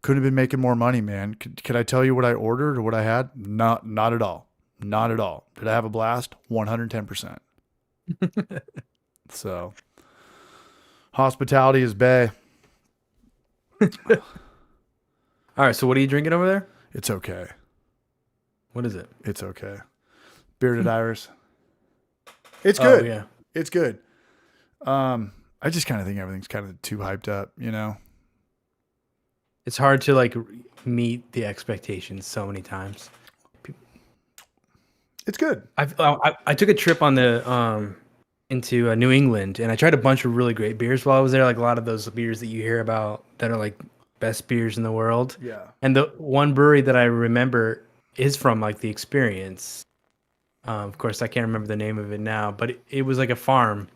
Couldn't have been making more money, man. Could I tell you what I ordered or what I had? Not at all. Not at all. Did I have a blast? 110%. So hospitality is bae. All right, so what are you drinking over there? It's okay. What is it? It's okay. Bearded Iris. It's Oh good. yeah, It's good. I just kind of think everything's kind of too hyped up, you know? it's hard to like meet the expectations so many times. It's good. I took a trip on the into New England, and I tried a bunch of really great beers while I was there. Like a lot of those beers that you hear about that are like best beers in the world. Yeah. And the one brewery that I remember is from like the Experience. Of course, I can't remember the name of it now, but it was like a farm.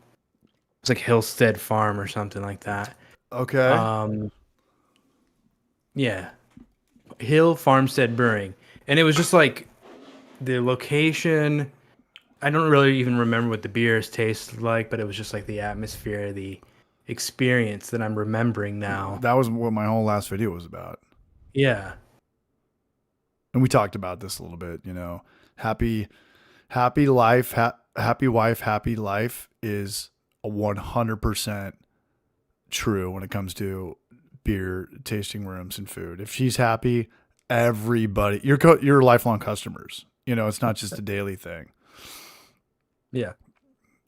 It's like Hillstead Farm or something like that. Okay. Um, yeah, Hill Farmstead Brewing, and it was just like the location. I don't really even remember what the beers tasted like, but it was just like the atmosphere, the experience that I'm remembering now. That was what my whole last video was about. Yeah, And we talked about this a little bit, you know. Happy life, happy wife, happy life is a 100% true when it comes to beer tasting rooms and food. If she's happy, everybody, you're lifelong customers. You know, it's not just a daily thing. yeah.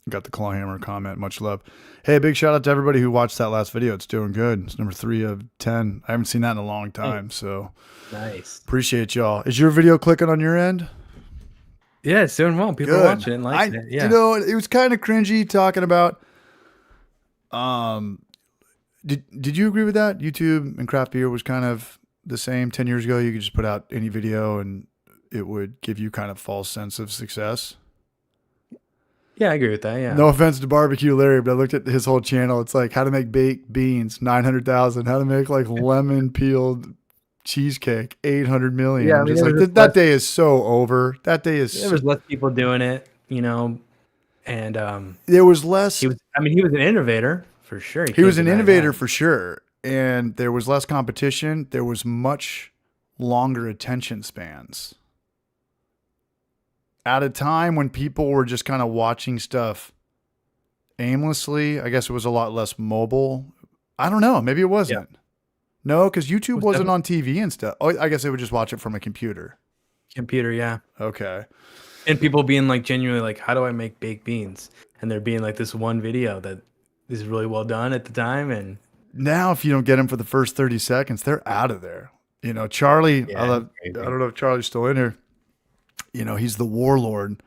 Got the Clawhammer comment. Much love. Hey, big shout out to everybody who watched that last video. It's doing good. It's number 3 of 10. I haven't seen that in a long time, so Nice. appreciate y'all. Is your video clicking on your end? Yeah, it's doing well. People are watching it and liking it. Yeah. You know, it was kind of cringy talking about. Did you agree with that? YouTube and craft beer was kind of the same 10 years ago. You could just put out any video and it would give you kind of false sense of success. Yeah, I agree with that. Yeah. No offense to Barbecue Larry, but I looked at his whole channel. It's like how to make baked beans, 900,000. How to make like lemon peeled cheesecake, 800 million. Yeah, I I'm mean, just there like, was that day is so over. That day is. There was less people doing it, you know, and There was less. he was. I mean, he was an innovator for sure. He was can't an deny innovator that. for sure. And there was less competition. There was much longer attention spans. At a time when people were just kind of watching stuff aimlessly, I guess it was a lot less mobile. I don't know. Maybe it wasn't. No, because YouTube was wasn't on TV and stuff. Oh, I guess they would just watch it from a computer. Computer, yeah. Okay. And people being like genuinely like, how do I make baked beans? And there being like this one video that is really well done at the time, and Now, if you don't get them for the first 30 seconds, they're out of there. You know, Charlie, Yeah, I crazy. don't know if Charlie's still in here. You know, he's the warlord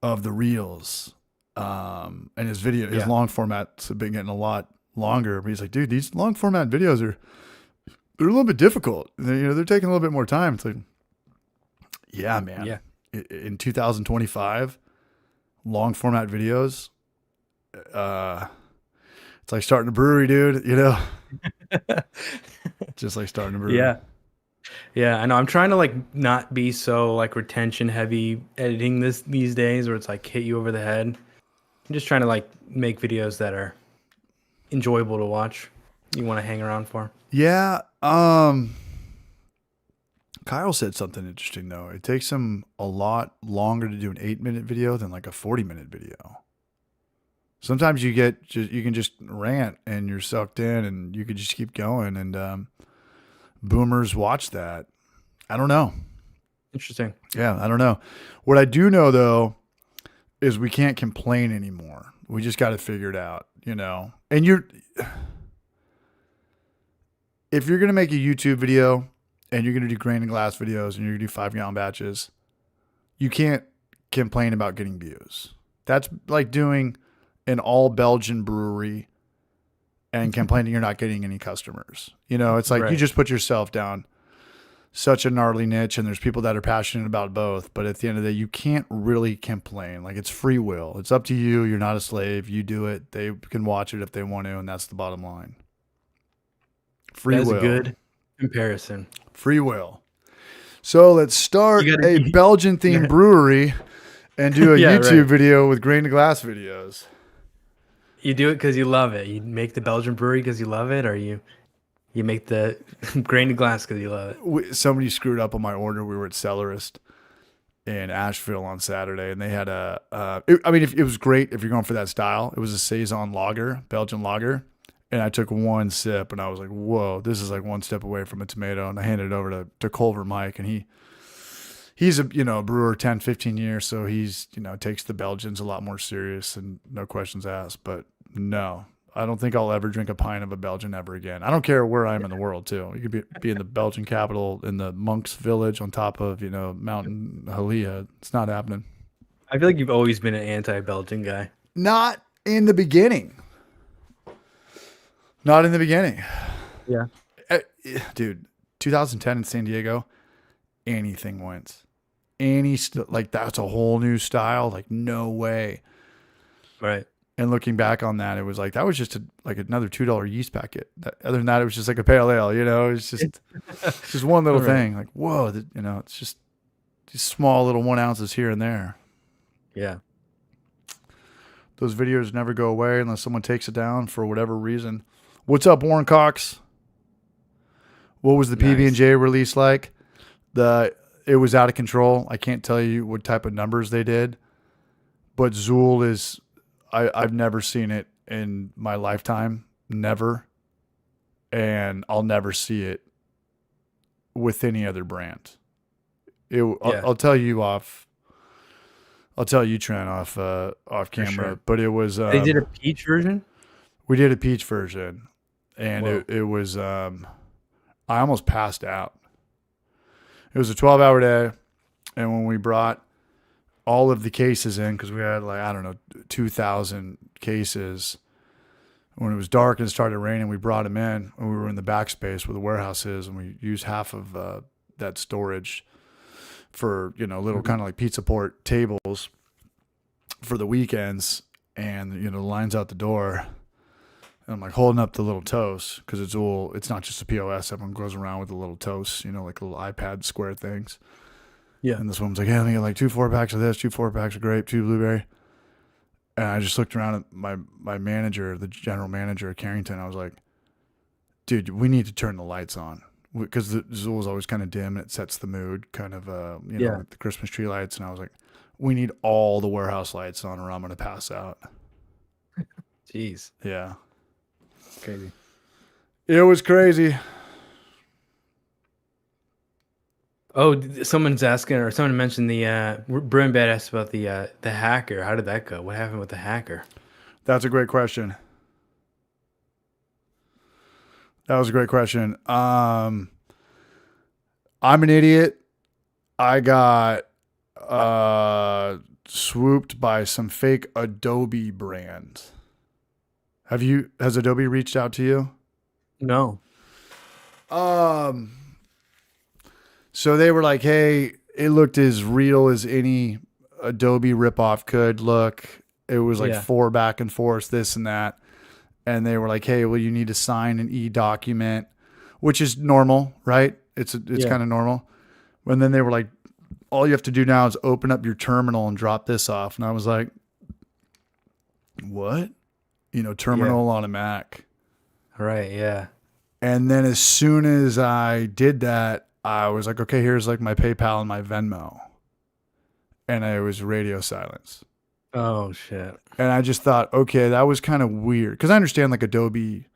of the reels. And his video, his Yeah. long formats have been getting a lot longer. But he's like, dude, these long format videos they're a little bit difficult. They're taking a little bit more time. It's like, yeah, man. Yeah. In 2025, long format videos, it's like starting a brewery, dude, you know? Just like starting a brewery. yeah. Yeah, I know. I'm trying to like not be so like retention heavy editing these days where it's like hit you over the head. I'm just trying to like make videos that are enjoyable to watch. You want to hang around for. Yeah. Kyle said something interesting though. It takes him a lot longer to do an 8-minute video than like a 40-minute video. Sometimes you can just rant and you're sucked in and you could just keep going and boomers watch that. I don't know. Interesting. Yeah, I don't know. What I do know though is we can't complain anymore. We just got to figure it out, you know. And if you're going to make a YouTube video and you're going to do grain and glass videos and you're going to do 5-gallon batches, you can't complain about getting views. That's like doing an all Belgian brewery and complaining you're not getting any customers. You know, it's like you Right. just put yourself down such a gnarly niche and there's people that are passionate about both. But at the end of the day, you can't really complain. Like it's free will. It's up to you. You're not a slave. You do it. They can watch it if they want to. And that's the bottom line. Free That's will. a good comparison. Free will. So let's start You gotta- a Belgian themed Yeah. brewery and do a Yeah, YouTube right. video with grain to glass videos. You do it because you love it. You make the Belgian brewery because you love it, or you make the grain to glass because you love it. Somebody screwed up on my order. We were at Cellarist in Asheville on Saturday, and they had it was great if you're going for that style. It was a Saison lager, Belgian lager, and I took one sip, and I was like, "Whoa, this is like one step away from a tomato." And I handed it over to Culver Mike, and he's a brewer 10, 15 years, so he's takes the Belgians a lot more serious and no questions asked. But no, I don't think I'll ever drink a pint of a Belgian ever again. I don't care where I am in the world, too. You could be in the Belgian capital, in the monks' village on top of, Mountain Halia. It's not happening. I feel like you've always been an anti-Belgian guy. Not in the beginning. Not in the beginning. Yeah. Dude, 2010 in San Diego, anything wins. That's a whole new style. Like, no way. Right. And looking back on that, it was like, that was just another $2 yeast packet. Other than that, it was just like a pale ale, it's just one little thing. Like, whoa, it's just these small little 1 ounces here and there. Yeah. Those videos never go away unless someone takes it down for whatever reason. What's up, Warren Cox? What was the PB&J release like? It was out of control. I can't tell you what type of numbers they did, but Zool is, I've never seen it in my lifetime, never, and I'll never see it with any other brand. I'll tell you Trent off camera, sure. but it was They did a peach version. We did a peach version, and it was I almost passed out. It was a 12-hour day, and when we brought all of the cases in, because we had 2,000 cases. When it was dark and it started raining, we brought them in, and we were in the backspace where the warehouse is, and we used half of that storage for little kind of like pizza port tables for the weekends, and the lines out the door. And I'm like holding up the little toast because it's not just a POS. Everyone goes around with the little toasts, like little iPad square things. Yeah. And this woman's like, "Hey, let me get 2 4-packs of this, 2 4-packs of grape, 2 blueberry." And I just looked around at my manager, the general manager at Carrington. I was like, "Dude, we need to turn the lights on." Because the Zool is always kind of dim. It sets the mood, kind of, with the Christmas tree lights. And I was like, "We need all the warehouse lights on or I'm going to pass out." Jeez. Yeah. Crazy. It was crazy. Oh, someone's asking, or someone mentioned the Bruin Bad asked about the hacker. How did that go? What happened with the hacker? That's a great question. That was a great question. I'm an idiot. I got swooped by some fake Adobe brand. Has Adobe reached out to you? No. So they were like, "Hey, it looked as real as any Adobe ripoff could look." It was like 4 back and forth, this and that. And they were like, "Hey, well, you need to sign an e-document," which is normal, right? It's kind of normal. And then they were like, "All you have to do now is open up your terminal and drop this off." And I was like, "What?" Terminal on a Mac. Right. Yeah. And then as soon as I did that, I was like, "Okay, here's my PayPal and my Venmo." And it was radio silence. Oh, shit. And I just thought, okay, that was kind of weird. Because I understand Adobe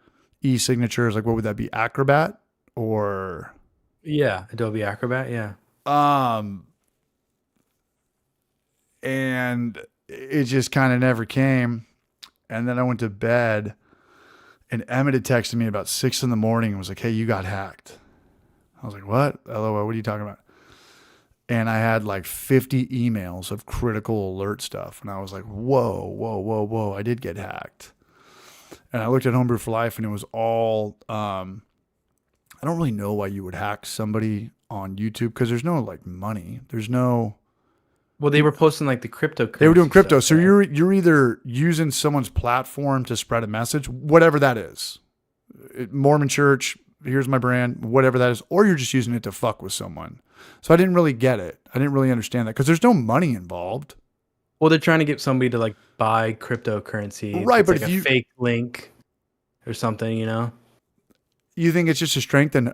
e-signatures, what would that be? Acrobat or? Yeah. Adobe Acrobat. Yeah. And it just kind of never came. And then I went to bed, and Emmett had texted me about 6 a.m. and was like, "Hey, you got hacked." I was like, "What? LOL, what are you talking about?" And I had 50 emails of critical alert stuff. And I was like, whoa, I did get hacked. And I looked at Homebrew for Life, and it was all, I don't really know why you would hack somebody on YouTube, because there's no money. There's no. Well, they were posting the cryptocurrency. They were doing crypto. Stuff, so you're either using someone's platform to spread a message, whatever that is. Mormon Church, here's my brand, whatever that is, or you're just using it to fuck with someone. So I didn't really get it. I didn't really understand that because there's no money involved. Well, they're trying to get somebody to buy cryptocurrency. Right, it's but if a fake link or something, You think it's just a strength, and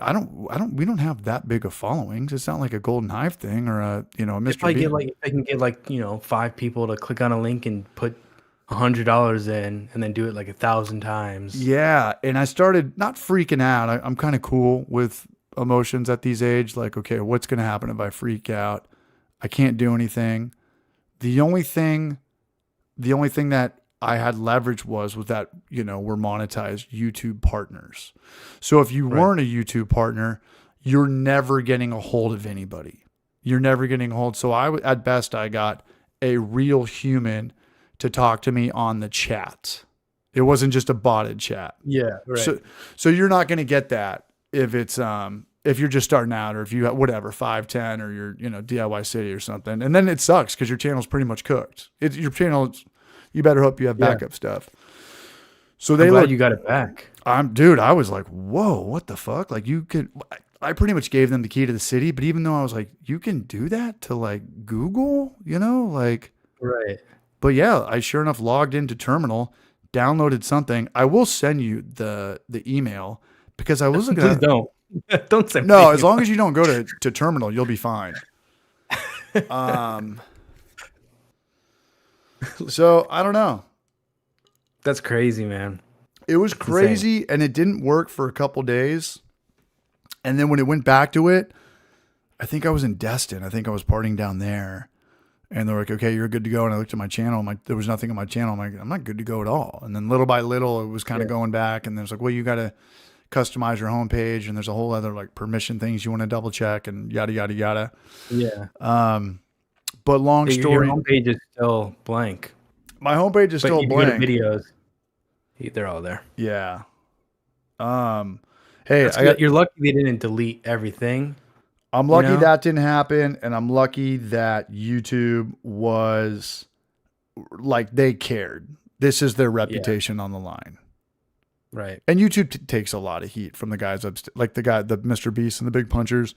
we don't have that big of followings. It's not like a Golden Hive thing or a If Mr. I B. get like, if I can get like 5 people to click on a link and put $100 in, and then do it like 1,000 times. Yeah, and I started not freaking out. I'm kind of cool with emotions at these age. Like, okay, what's going to happen if I freak out? I can't do anything. The only thing that I had leverage was that we're monetized YouTube partners. So if you Right. weren't a YouTube partner, you're never getting a hold of anybody. You're never getting a hold. So at best I got a real human to talk to me on the chat. It wasn't just a botted chat. Yeah, right. So you're not going to get that if it's if you're just starting out, or if you have whatever 510 or you're DIY City or something, and then it sucks because your channel's pretty much cooked. Your channel, you better hope you have Yeah. backup stuff. So I'm they glad look. you got it back. Dude, I was like, whoa, what the fuck? Like you could. I pretty much gave them the key to the city, but even though I was like, you can do that to like Google, like. Right. But yeah, I sure enough logged into Terminal, downloaded something. I will send you the email because I was looking Please at. don't. Don't say No, me. as long as you don't go to Terminal, you'll be fine. So I don't know. That's crazy, man. It was crazy, and it didn't work for a couple days. And then when it went back to it, I think I was in Destin. I think I was partying down there. And they're like, okay, you're good to go. And I looked at my channel. There was nothing on my channel. I'm like, I'm not good to go at all. And then little by little, it was kind of going back. And then it's like, well, you got to customize your homepage. And there's a whole other like permission things you want to double check and yada, yada, yada. Yeah. But long Your story, homepage is still blank. my homepage is But still you go to blank. videos. They're all there. Yeah. Hey, You're lucky they didn't delete everything. I'm lucky know? that didn't happen, and I'm lucky that YouTube was like they cared. This is their reputation on the line, Right. and YouTube takes a lot of heat from the guys upstairs, like the Mr. Beast and the Big Punchers.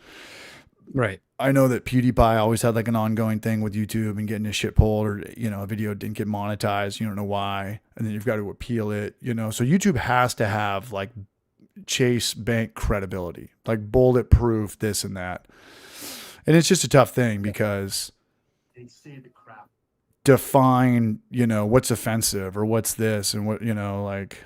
Right. I know that PewDiePie always had like an ongoing thing with YouTube and getting his shit pulled, or a video didn't get monetized. You don't know why, and then you've got to appeal it. So YouTube has to have like Chase Bank credibility, like bulletproof this and that. And it's just a tough thing because They say the crap. define, what's offensive or what's this and what, like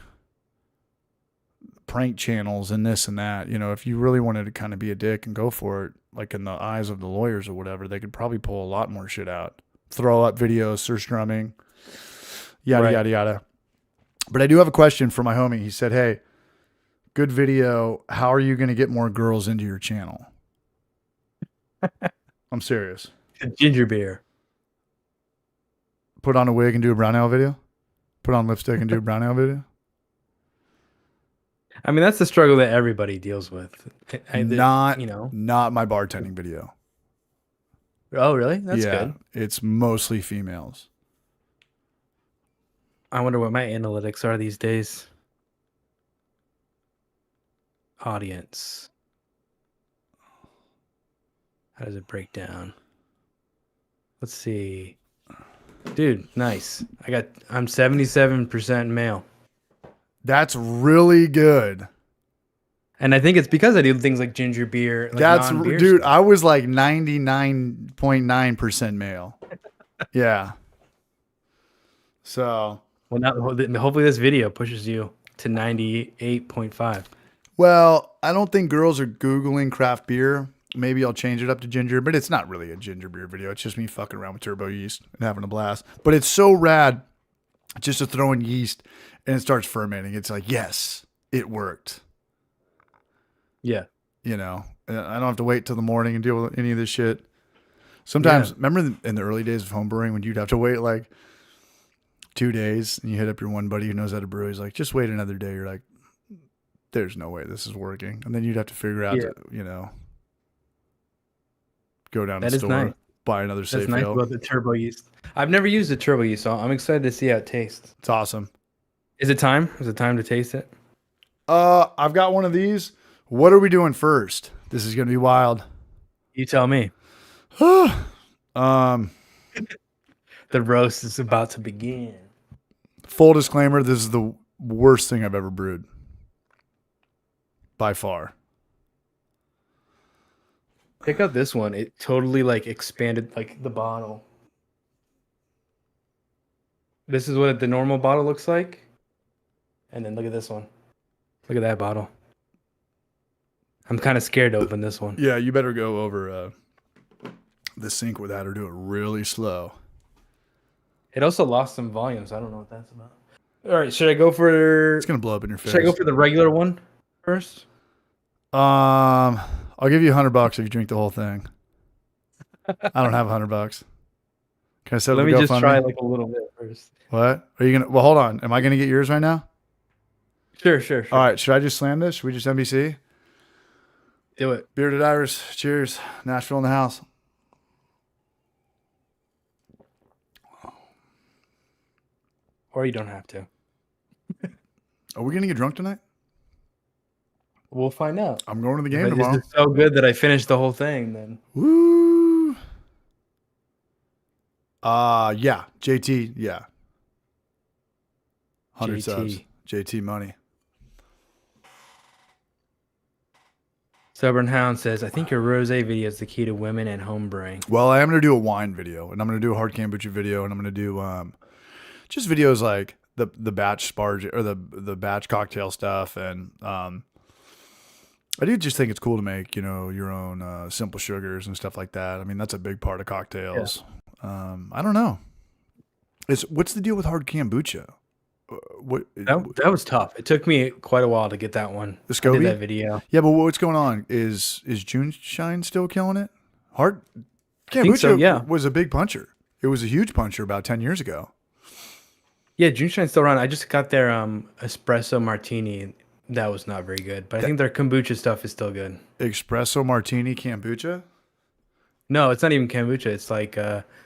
prank channels and this and that. If you really wanted to kind of be a dick and go for it, like in the eyes of the lawyers or whatever, they could probably pull a lot more shit out. Throw up videos, search drumming, yada, yada, yada. But I do have a question for my homie. He said, hey, good video. How are you going to get more girls into your channel? I'm serious. Ginger beer. Put on a wig and do a brown ale video? Put on lipstick and do a brown ale video? I mean, that's the struggle that everybody deals with. Not my bartending video. Oh, really? That's good. It's mostly females. I wonder what my analytics are these days. Audience. How does it break down? Let's see. Dude, nice. I'm 77% male. That's really good. And I think it's because I do things like ginger beer. Like That's non-beer dude, stuff. I was like 99.9% male. Yeah. So, Well, now, hopefully this video pushes you to 98.5. well, I don't think girls are Googling craft beer. Maybe I'll change it up to ginger, but it's not really a ginger beer video. It's just me fucking around with turbo yeast and having a blast. But it's so rad just to throw in yeast and it starts fermenting. It's like, yes, it worked. Yeah. And I don't have to wait till the morning and deal with any of this shit. Sometimes, remember in the early days of home brewing when you'd have to wait like 2 days and you hit up your one buddy who knows how to brew. He's like, just wait another day. You're like, there's no way this is working. And then you'd have to figure out, go down to the store, nice. buy another That's safe nice ale. about the turbo yeast. I've never used the turbo yeast, so I'm excited to see how it tastes. It's awesome. Is it time? Is it time to taste it? I've got one of these. What are we doing first? This is going to be wild. You tell me. Um, The roast is about to begin. full disclaimer, this is the worst thing I've ever brewed. by far. Pick out this one. It totally like expanded like the bottle. This is what the normal bottle looks like. And then look at this one. Look at that bottle. I'm kind of scared to open this one. Yeah, you better go over the sink with that or do it really slow. It also lost some volume, so I don't know what that's about. All right, should I go for? It's gonna blow up in your face. Should I go for the regular one first? I'll give you $100 if you drink the whole thing. I don't have $100. Can I set up Let a me just GoFundMe? try like a little bit first. What? Are you gonna? Well, hold on. Am I gonna get yours right now? Sure. All right. Should I just slam this? Should we just NBC? Do it. Bearded Iris. Cheers. Nashville in the house. Or you don't have to. Are we gonna get drunk tonight? We'll find out. I'm going to the game If tomorrow. this is so good that I finished the whole thing, then Woo. Yeah. JT. Yeah. 100 subs. JT. JT money. Stubborn Hound says, I think your rosé video is the key to women and home brewing. Well, I am going to do a wine video, and I'm going to do a hard kombucha video, and I'm going to do just videos like the batch sparge or the batch cocktail stuff, and I do just think it's cool to make your own simple sugars and stuff like that. I mean, that's a big part of cocktails. Yeah. I don't know. What's the deal with hard kombucha? That was tough. It took me quite a while to get that one. The SCOBY? I did that video. Yeah, but what's going on? Is June Shine still killing it? Hard think so, kombucha yeah. was a big puncher. It was a huge puncher about 10 years ago. Yeah, June Shine's still around. I just got their espresso martini. That was not very good, but I think their kombucha stuff is still good. Espresso martini kombucha? No, it's not even kombucha. It's like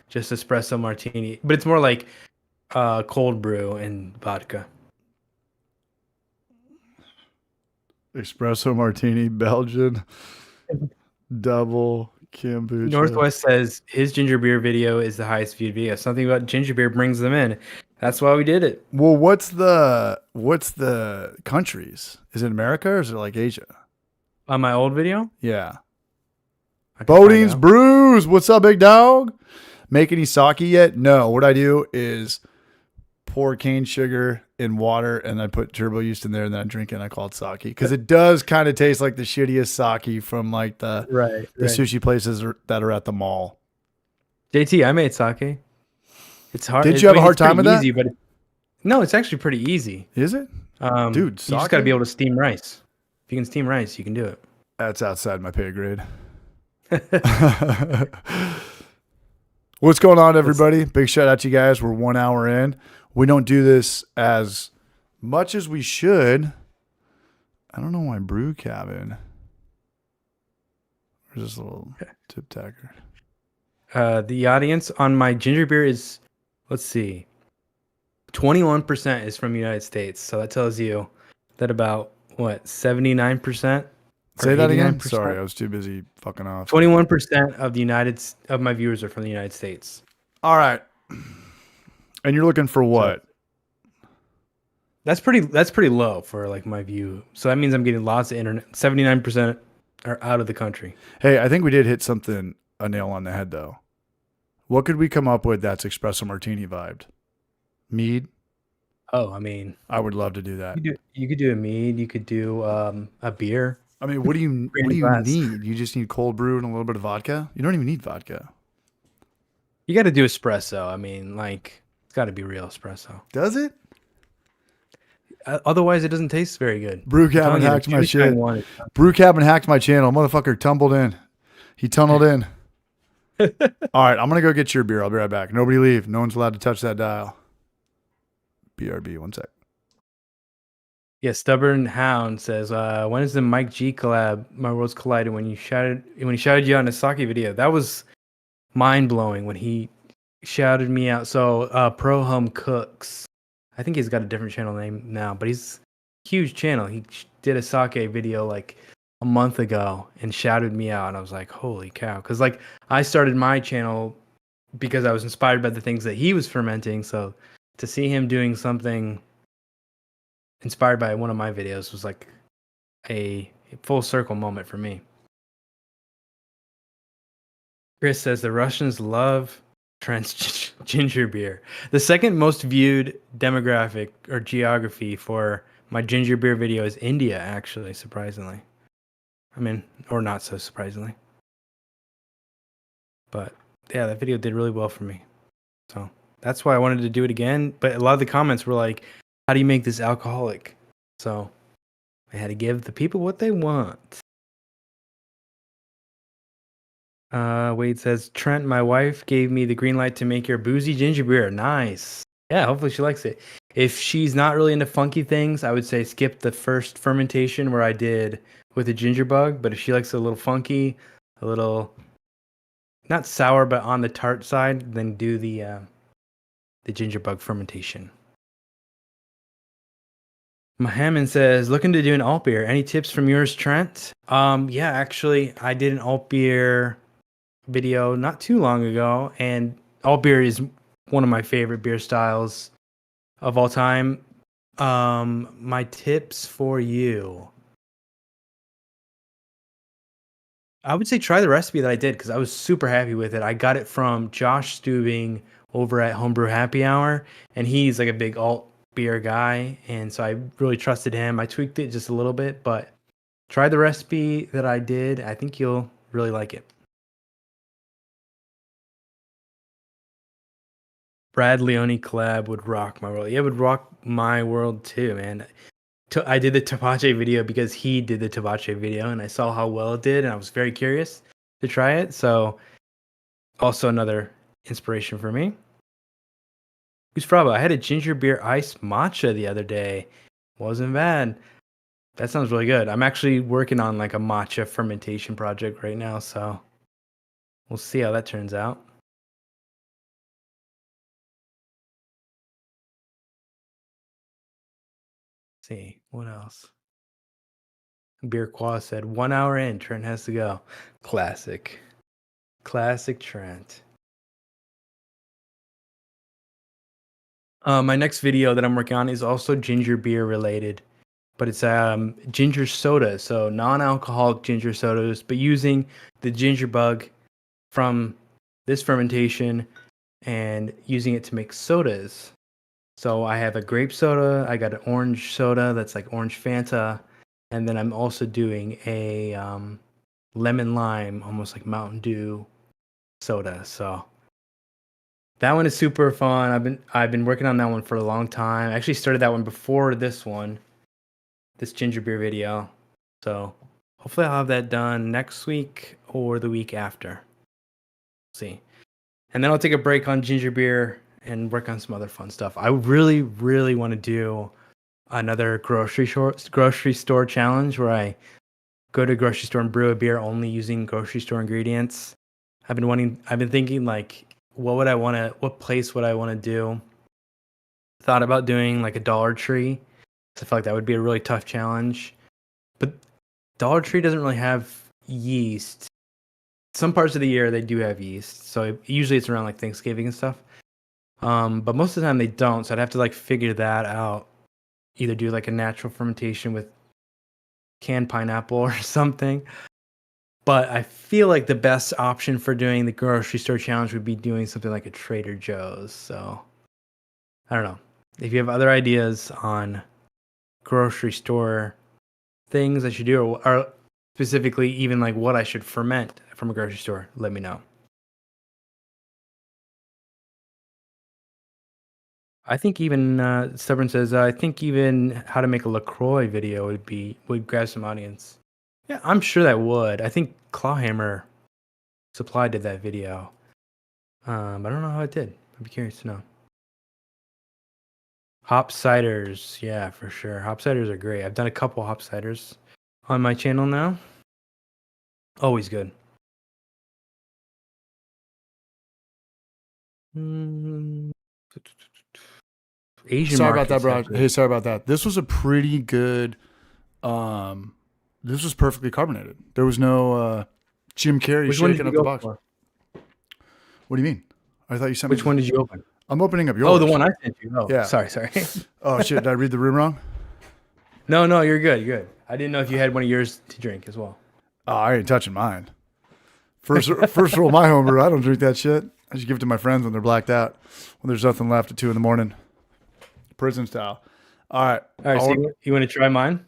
just espresso martini, but it's more like cold brew and vodka. Espresso martini, Belgian, double kombucha. Northwest says his ginger beer video is the highest viewed video. Something about ginger beer brings them in. That's why we did it. Well, what's the countries? Is it America or is it like Asia? On my old video? Yeah. I can find Bodines out. Brews. What's up, big dog? Make any sake yet? No. What I do is pour cane sugar in water and I put turbo yeast in there and then I drink it and I call it sake. Because it does kind of taste like the shittiest sake from like the sushi places that are at the mall. JT, I made sake. It's hard. Did you have a hard time with that? Easy, but no, it's actually pretty easy. Is it? Dude, you just got to sake? be able to steam rice. If you can steam rice, you can do it. That's outside my pay grade. What's going on, everybody? Big shout out to you guys. We're 1 hour in. We don't do this as much as we should. I don't know why Brew Cabin. There's this little tip tacker. The audience on my ginger beer is, let's see, 21% is from the United States. So that tells you that about, 79%? Say that again? 89%? Sorry, I was too busy fucking off. 21% of my viewers are from the United States. All right. And you're looking for what? That's pretty low for like my view. So that means I'm getting lots of internet. 79% are out of the country. Hey, I think we did hit a nail on the head, though. What could we come up with that's espresso martini vibed? Mead? Oh, I mean, I would love to do that. you could do a mead. You could do a beer. I mean, what do you glass. need? You just need cold brew and a little bit of vodka? You don't even need vodka. You got to do espresso. I mean, like, it's got to be real espresso. Does it? Otherwise, it doesn't taste very good. Brew Cabin hacked my shit. Brew Cabin hacked my channel. Motherfucker tumbled in. He tunneled in. All right, I'm going to go get your beer. I'll be right back. Nobody leave. No one's allowed to touch that dial. BRB, 1 sec. Yeah, Stubborn Hound says, when is the Mike G collab? My worlds collided when he shouted you out in a sake video. That was mind blowing when he shouted me out. So Pro Home Cooks, I think he's got a different channel name now, but he's a huge channel. He did a sake video like a month ago and shouted me out, and I was like, holy cow. Because like I started my channel because I was inspired by the things that he was fermenting. So to see him doing something inspired by one of my videos was like a full circle moment for me. Chris says the Russians love Trent's ginger beer. The second most viewed demographic or geography for my ginger beer video is India, actually, surprisingly. I mean, or not so surprisingly. But yeah, that video did really well for me. So that's why I wanted to do it again. But a lot of the comments were like, how do you make this alcoholic? So I had to give the people what they want. Wade says, Trent, my wife gave me the green light to make your boozy ginger beer. Nice. Yeah, hopefully she likes it. If she's not really into funky things, I would say skip the first fermentation where I did with the ginger bug. But if she likes it a little funky, a little not sour, but on the tart side, then do the ginger bug fermentation. Mohammed says, looking to do an alt beer. Any tips from yours, Trent? Yeah, actually, I did an alt beer video not too long ago, and alt beer is one of my favorite beer styles of all time. My tips for you, I would say try the recipe that I did because I was super happy with it. I got it from Josh Stubing over at Homebrew Happy Hour, and he's like a big alt beer guy, and so I really trusted him. I tweaked it just a little bit, but try the recipe that I did. I think you'll really like it. Brad Leone collab would rock my world. Yeah, it would rock my world too, man. I did the Tabache video because he did the Tabache video, and I saw how well it did, and I was very curious to try it. So, also another inspiration for me. Who's Fraba? I had a ginger beer ice matcha the other day. Wasn't bad. That sounds really good. I'm actually working on like a matcha fermentation project right now, so we'll see how that turns out. See what else. Beer Qua said 1 hour in, Trent has to go. Classic Trent. My next video that I'm working on is also ginger beer related, but it's ginger soda, so non-alcoholic ginger sodas, but using the ginger bug from this fermentation and using it to make sodas. So I have a grape soda, I got an orange soda that's like orange Fanta, and then I'm also doing a lemon lime, almost like Mountain Dew soda. So that one is super fun. I've been working on that one for a long time. I actually started that one before this ginger beer video. So hopefully I'll have that done next week or the week after. See. And then I'll take a break on ginger beer and work on some other fun stuff. I really, really want to do another grocery store challenge where I go to a grocery store and brew a beer only using grocery store ingredients. I've been thinking like, what place would I want to do? Thought about doing like a Dollar Tree. I feel like that would be a really tough challenge. But Dollar Tree doesn't really have yeast. Some parts of the year they do have yeast. So usually it's around like Thanksgiving and stuff. But most of the time they don't. So I'd have to like figure that out. Either do like a natural fermentation with canned pineapple or something. But I feel like the best option for doing the grocery store challenge would be doing something like a Trader Joe's. So I don't know. If you have other ideas on grocery store things I should do, or specifically even like what I should ferment from a grocery store, let me know. I think even Stubborn says, I think even how to make a LaCroix video would grab some audience. Yeah, I'm sure that would. I think Clawhammer Supply did that video. I don't know how it did. I'd be curious to know. Hop ciders, yeah, for sure. Hop ciders are great. I've done a couple hop ciders on my channel now. Always good. Asian sorry about that, bro. Hey, sorry about that. This was a pretty good. This was perfectly carbonated. There was no Jim Carrey shaking up the box. For? What do you mean? I thought you sent me. Which one did you open? I'm opening up yours. Oh, the one I sent you. Oh, yeah. Sorry. Oh shit! Did I read the room wrong? No, you're good. You're good. I didn't know if you had one of yours to drink as well. Oh, I ain't touching mine. First rule of my homebrew, I don't drink that shit. I just give it to my friends when they're blacked out, when there's nothing left at 2 a.m. Prison style. All right. All right, so you want to try mine?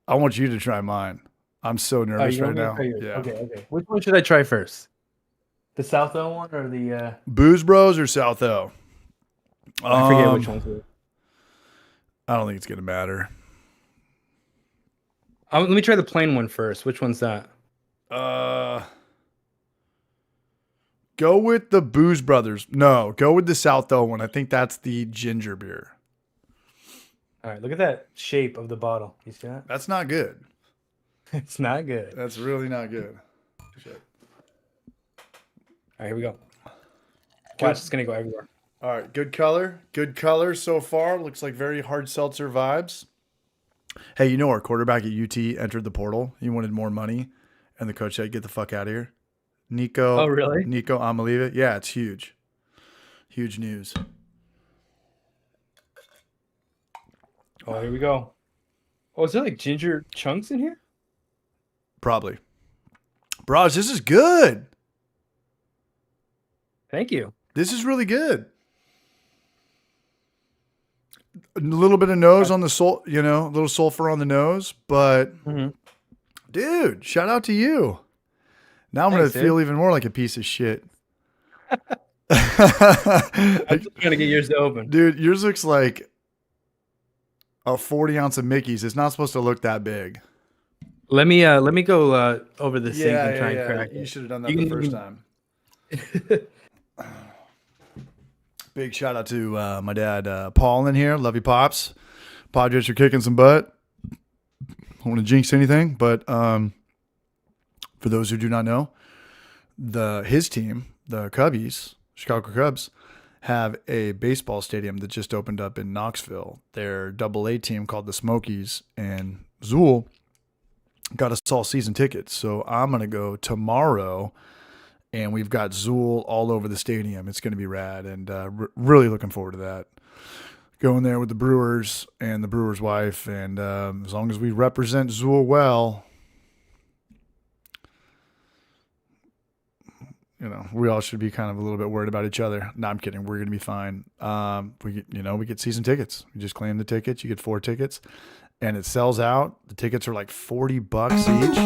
I want you to try mine. I'm so nervous you right want me to now. try yours? Yeah. Okay. Which one should I try first? The South O one or the? Booze Bros or South O? I forget which one's which. I don't think it's gonna matter. Let me try the plain one first. Which one's that? Go with the Booze Brothers. No, go with the South O one. I think that's the ginger beer. All right, look at that shape of the bottle. You see that? That's not good. It's not good. That's really not good. Shit. All right, here we go. Watch, it's gonna go everywhere. All right, good color. Good color so far. Looks like very hard seltzer vibes. Hey, you know our quarterback at UT entered the portal. He wanted more money, and the coach said, "Get the fuck out of here." Nico. Oh, really? Nico Amaliva. Yeah, it's huge. Huge news. Oh, here we go. Oh, is there like ginger chunks in here? Probably. Bros, this is good. Thank you. This is really good. A little bit of nose on the soul, a little sulfur on the nose, but dude, shout out to you. Now I'm going to feel even more like a piece of shit. I'm just trying to get yours to open. Dude, yours looks like a 40-ounce of Mickey's. It's not supposed to look that big. Let me go over the sink and try and crack it. You should have done that the first time. Big shout out to my dad, Paul, in here. Love you, Pops. Padres are kicking some butt. I don't want to jinx anything, but for those who do not know, his team, the Cubbies, Chicago Cubs, have a baseball stadium that just opened up in Knoxville. Their AA team called the Smokies, and Zool got us all season tickets. So I'm going to go tomorrow, and we've got Zool all over the stadium. It's going to be rad, and really looking forward to that. Going there with the Brewers and the Brewers' wife, and as long as we represent Zool well, we all should be kind of a little bit worried about each other. No, I'm kidding. We're going to be fine. We get season tickets. We just claim the tickets. You get 4 tickets, and it sells out. The tickets are like $40 each.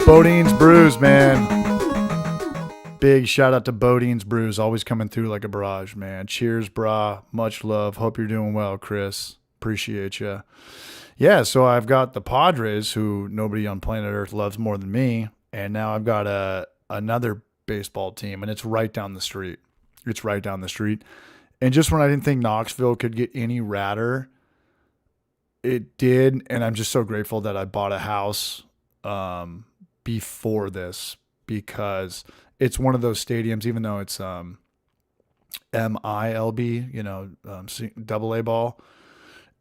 Bodine's Brews, man. Big shout out to Bodine's Brews. Always coming through like a barrage, man. Cheers, brah. Much love. Hope you're doing well, Chris. Appreciate you. Yeah, so I've got the Padres, who nobody on planet Earth loves more than me. And now I've got another baseball team, and it's right down the street. It's right down the street. And just when I didn't think Knoxville could get any radder, it did. And I'm just so grateful that I bought a house before this, because it's one of those stadiums, even though it's MILB, AA ball,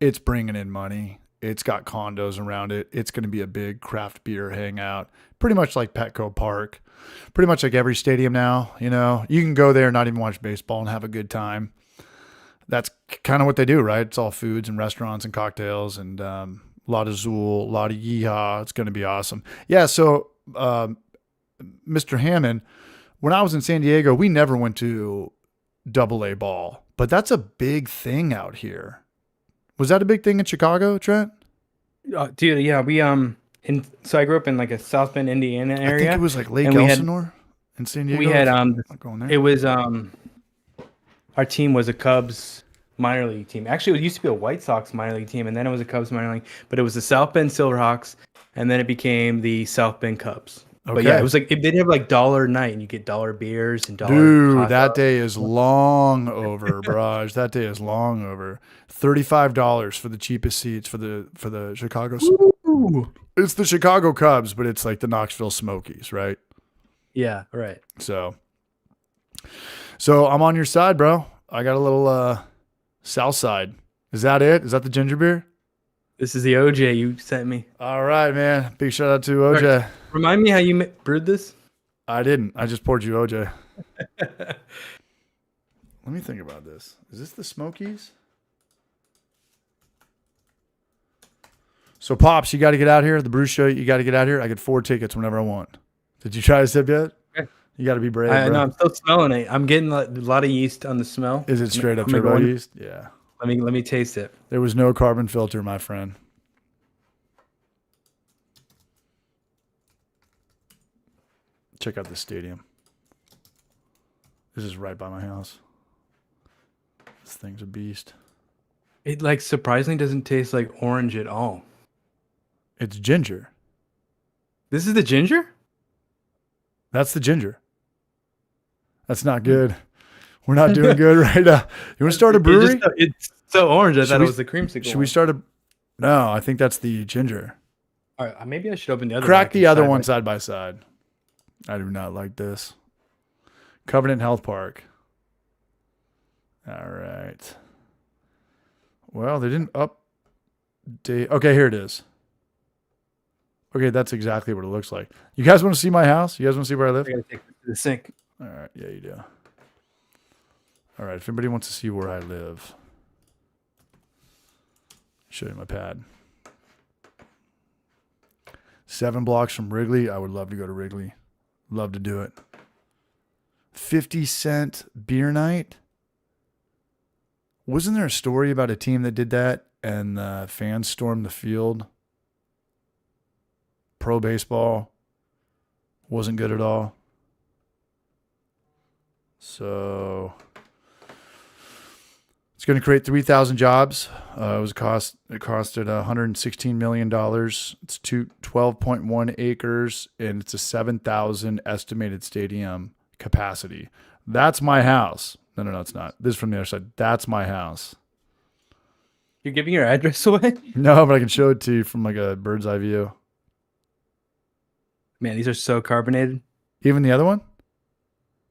it's bringing in money. It's got condos around it. It's going to be a big craft beer hangout, pretty much like Petco Park, pretty much like every stadium now. You can go there and not even watch baseball and have a good time. That's kind of what they do, right? It's all foods and restaurants and cocktails, and a lot of Zool, a lot of yeehaw. It's going to be awesome. Yeah. So, Mr. Hammond, when I was in San Diego, we never went to AA ball, but that's a big thing out here. Was that a big thing in Chicago, Trent? Dude, yeah, we so I grew up in like a South Bend, Indiana area. I think it was like Lake Elsinore in San Diego. We had going there. It was our team was a Cubs minor league team. Actually, it used to be a White Sox minor league team, and then it was a Cubs minor league. But it was the South Bend Silverhawks, and then it became the South Bend Cubs. Okay. But yeah, it was like they'd have like $1 night, and you get $1 beers and $1. Dude, that day is long over, Barrage. That day is long over. $35 for the cheapest seats for the Chicago. Ooh. It's the Chicago Cubs, but it's like the Knoxville Smokies, right? Yeah, right. So I'm on your side, bro. I got a little South Side. Is that it? Is that the ginger beer? This is the OJ you sent me. All right, man. Big shout out to OJ. Right. Remind me how you brewed this? I didn't. I just poured you OJ. Let me think about this. Is this the Smokies? So, Pops, you got to get out here. The Brew Show, you got to get out here. I get 4 tickets whenever I want. Did you try a sip yet? Okay. You got to be brave, I bro. know I'm still smelling it. I'm getting a lot of yeast on the smell. Is it straight up I'm gonna turbo go in- yeast? Yeah. Let me taste it. There was no carbon filter, my friend. Check out the stadium. This is right by my house. This thing's a beast. It like surprisingly doesn't taste like orange at all. It's ginger. This is the ginger? That's the ginger. That's not good. We're not doing good right now. You want to start a brewery? It's so orange. I thought we- it was the creamsicle. Should we start a... No, I think that's the ginger. All right, maybe I should open the other. Crack back the other inside, one like- side by side. I do not like this. Covenant Health Park. All right. Well, they didn't update. Okay, here it is. Okay, that's exactly what it looks like. You guys want to see my house? You guys want to see where I live? I gotta take this to the sink. All right. Yeah, you do. All right. If anybody wants to see where I live, show you my pad. 7 blocks from Wrigley. I would love to go to Wrigley. Love to do it. 50-cent beer night. Wasn't there a story about a team that did that and the fans stormed the field? Pro baseball wasn't good at all. So it's going to create 3,000 jobs. It costed $116 million. It's 12.1 acres, and it's a 7,000 estimated stadium capacity. That's my house. No, it's not. This is from the other side. That's my house. You're giving your address away? No, but I can show it to you from like a bird's eye view. Man, these are so carbonated. Even the other one?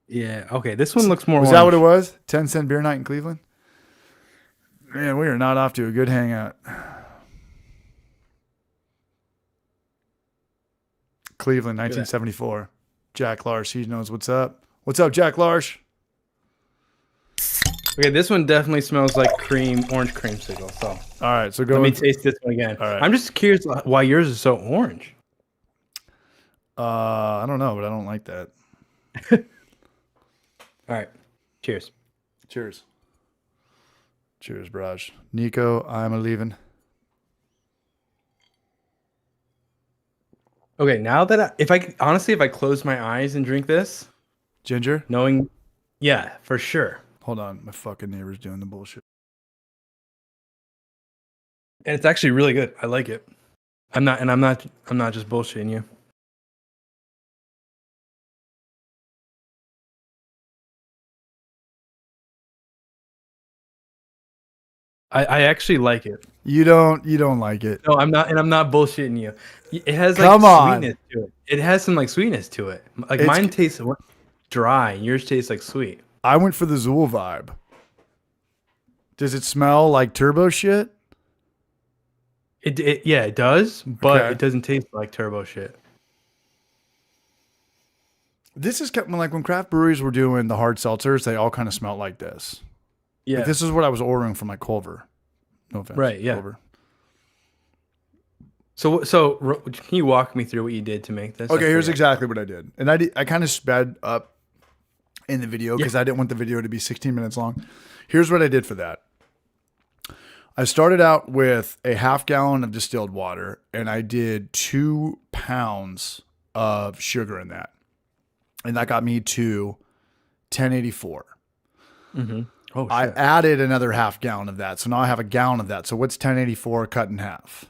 Yeah. Okay, this one looks more. Was that what it orange. was? 10-cent beer night in Cleveland? Man, we are not off to a good hangout. Cleveland, 1974. Jack Larsh, he knows what's up. What's up, Jack Larsh? Okay, this one definitely smells like orange creamsicle. So All right, so go. let me taste this one again. All right. I'm just curious why yours is so orange. I don't know, but I don't like that. All right, cheers. Cheers. Cheers, Braj. Nico, I'm a leaving. Okay, now that if I close my eyes and drink this, Ginger? knowing, yeah, for sure. Hold on, my fucking neighbor's doing the bullshit. And it's actually really good. I like it. I'm not just bullshitting you. I actually like it. You don't like it. No, I'm not bullshitting you. It has like Come on. sweetness to it. It has some like sweetness to it. Like It's- mine tastes dry, and yours tastes like sweet. I went for the Zool vibe. Does it smell like turbo shit? Yeah, it does, but Okay. it doesn't taste like turbo shit. This is kind of like when craft breweries were doing the hard seltzers, they all kind of smelled like this. Yeah, Like, this is what I was ordering from my Culver. No offense. Right, yeah. Culver. So can you walk me through what you did to make this? Okay, I here's forgot. exactly what I did. And I kind of sped up in the video because I didn't want the video to be 16 minutes long. Here's what I did for that. I started out with a half gallon of distilled water, and I did 2 pounds of sugar in that. And that got me to 1084. Oh, I shit. added another half gallon of that. So now I have a gallon of that. So what's 1084 cut in half?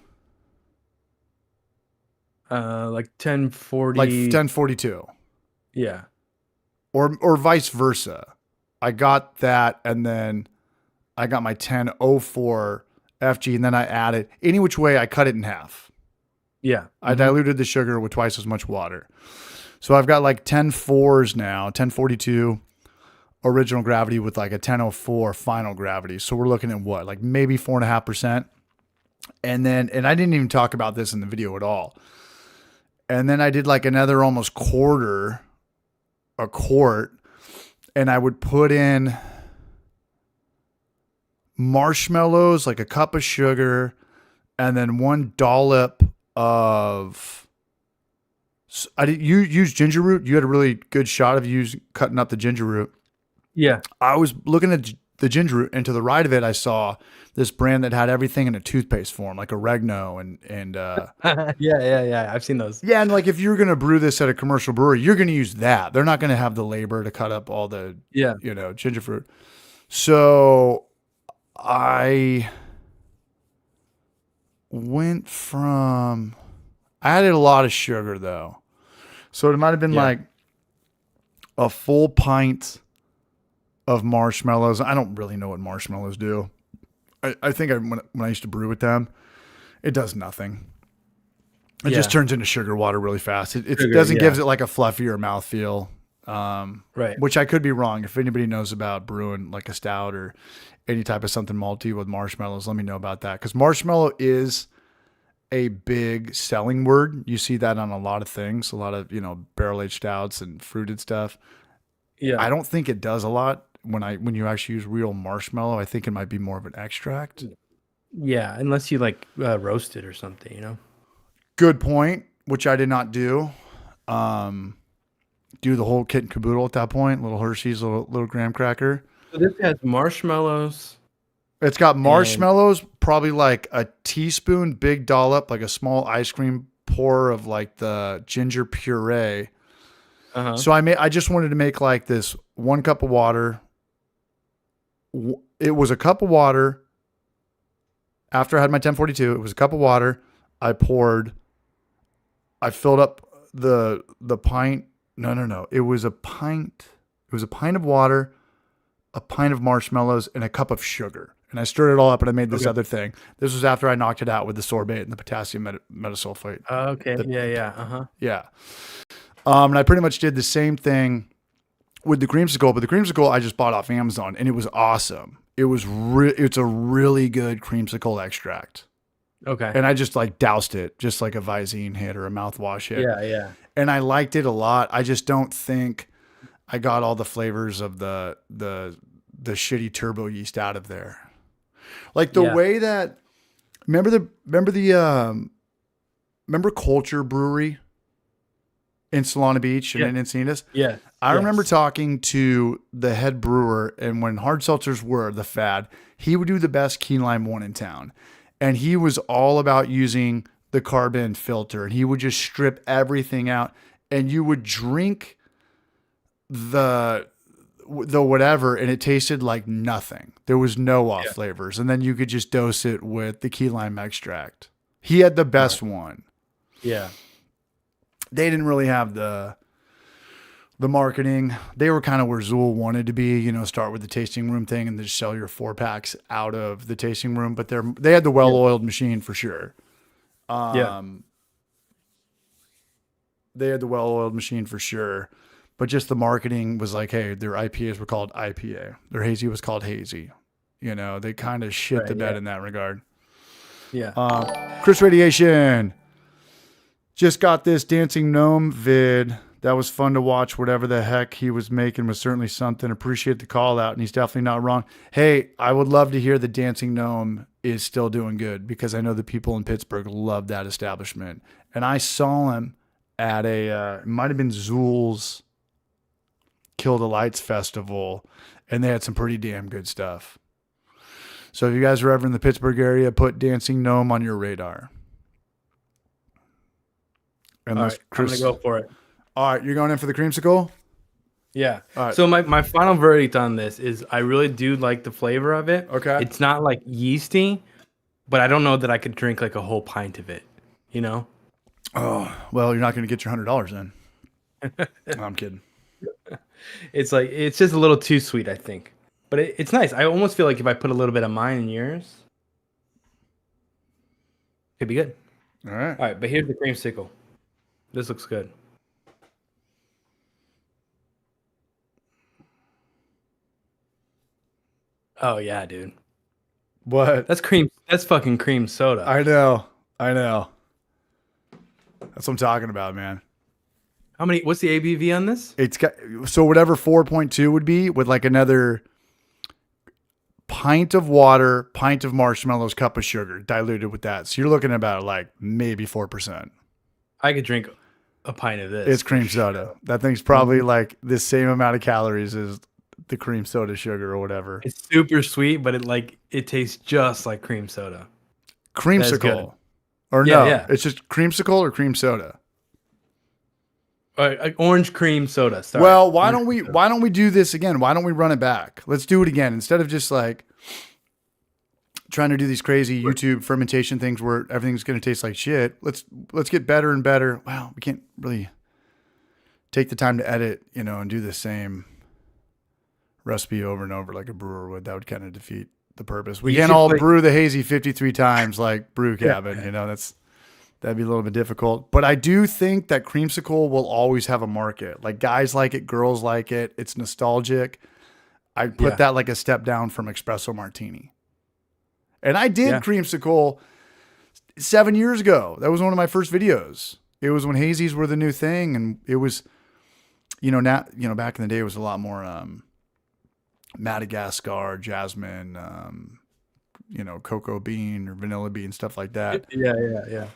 Like 1040. Like 1042. Yeah. Or vice versa. I got that, and then I got my 1004 FG, and then I added any which way I cut it in half. Yeah. I diluted the sugar with twice as much water. So I've got like 10.4s now, 1042 original gravity with like a 1004 final gravity. So we're looking at what, like maybe 4.5%. And I didn't even talk about this in the video at all. And then I did like another almost a quart, and I would put in marshmallows, like a cup of sugar, and then 1 dollop of. You use ginger root. You had a really good shot of cutting up the ginger root. Yeah. I was looking at the ginger root, and to the right of it, I saw this brand that had everything in a toothpaste form, like oregano and Yeah. I've seen those. yeah, and like if you're gonna brew this at a commercial brewery, you're gonna use that. They're not gonna have the labor to cut up all the ginger fruit. So I added a lot of sugar though. So it might have been like a full pint of marshmallows. I don't really know what marshmallows do. I think when I used to brew with them, it does nothing. It just turns into sugar water really fast. It doesn't give it like a fluffier mouthfeel. Right. Which I could be wrong. If anybody knows about brewing like a stout or any type of something malty with marshmallows, let me know about that. Because marshmallow is a big selling word. You see that on a lot of things, a lot of, barrel-aged stouts and fruited stuff. Yeah. I don't think it does a lot when you actually use real marshmallow. I think it might be more of an extract. Yeah, unless you like roast it or something, Good point, which I did not do. Do the whole kit and caboodle at that point. Little Hershey's, little graham cracker. So this has marshmallows. It's got marshmallows, probably like a teaspoon, big dollop, like a small ice cream pour of like the ginger puree. So I just wanted to make like this 1 cup of water. It was a cup of water. After I had my 1042, it was a cup of water. I filled up the pint. No. It was a pint. It was a pint of water, a pint of marshmallows, and a cup of sugar. And I stirred it all up, and I made this other thing. This was after I knocked it out with the sorbate and the potassium metasulfate. Okay. Yeah. And I pretty much did the same thing with the creamsicle, but the creamsicle I just bought off Amazon, and it was awesome. It's a really good creamsicle extract. Okay. And I just like doused it, just like a Visine hit or a mouthwash hit. Yeah. And I liked it a lot. I just don't think I got all the flavors of the shitty turbo yeast out of there. Like the way that remember Culture Brewery in Solana Beach and in Encinitas? Yeah. I remember talking to the head brewer, and when hard seltzers were the fad, he would do the best key lime one in town. And he was all about using the carbon filter, and he would just strip everything out, and you would drink the whatever, and it tasted like nothing. There was no off flavors. And then you could just dose it with the key lime extract. He had the best one. Yeah. They didn't really have the marketing. They were kind of where Zool wanted to be, start with the tasting room thing and just sell your 4-packs out of the tasting room. But they had the well-oiled machine for sure. They had the well-oiled machine for sure. But just the marketing was like, hey, their IPAs were called IPA. Their hazy was called hazy. They kind of shit the bed in that regard. Yeah. Chris Radiation just got this Dancing Gnome vid. That was fun to watch. Whatever the heck he was making was certainly something. Appreciate the call out, and he's definitely not wrong. Hey, I would love to hear the Dancing Gnome is still doing good, because I know the people in Pittsburgh love that establishment. And I saw him at it might have been Zool's Kill the Lights Festival, and they had some pretty damn good stuff. So if you guys are ever in the Pittsburgh area, put Dancing Gnome on your radar. And All right, I'm going to go for it. All right, you're going in for the creamsicle? Yeah. All right. So my final verdict on this is I really do like the flavor of it. Okay. It's not like yeasty, but I don't know that I could drink like a whole pint of it, Oh, well, you're not going to get your $100 then. No, I'm kidding. It's just a little too sweet, I think. But it's nice. I almost feel like if I put a little bit of mine in yours, it'd be good. All right. All right, but here's the creamsicle. This looks good. Oh yeah, dude. What? That's fucking cream soda. I know. That's what I'm talking about, man. What's the ABV on this? It's got, so whatever 4.2 would be with like another pint of water, pint of marshmallows, cup of sugar, diluted with that. So you're looking at about like maybe 4%. I could drink a pint of this. It's for cream sure. soda. That thing's probably like the same amount of calories as the cream soda sugar or whatever. It's super sweet, but it tastes just like cream soda. That is good. Creamsicle. Or Yeah, no, yeah. it's just creamsicle or cream soda. Orange cream soda. Sorry. Well, why Orange don't we cream soda. why don't we do this again? Why don't we run it back? Let's do it again instead of just like trying to do these crazy YouTube fermentation things where everything's going to taste like shit. Let's get better and better. Wow, we can't really take the time to edit, and do the same recipe over and over like a brewer would. That would kind of defeat the purpose. We You can't should all put- brew the hazy 53 times like Brew Cabin. That'd be a little bit difficult. But I do think that creamsicle will always have a market. Like guys like it, girls like it. It's nostalgic. I put Yeah. that like a step down from espresso martini. And I did Yeah. creamsicle 7 years ago. That was one of my first videos. It was when hazies were the new thing, and it was, back in the day, it was a lot more Madagascar, jasmine, cocoa bean or vanilla bean, stuff like that. Yeah.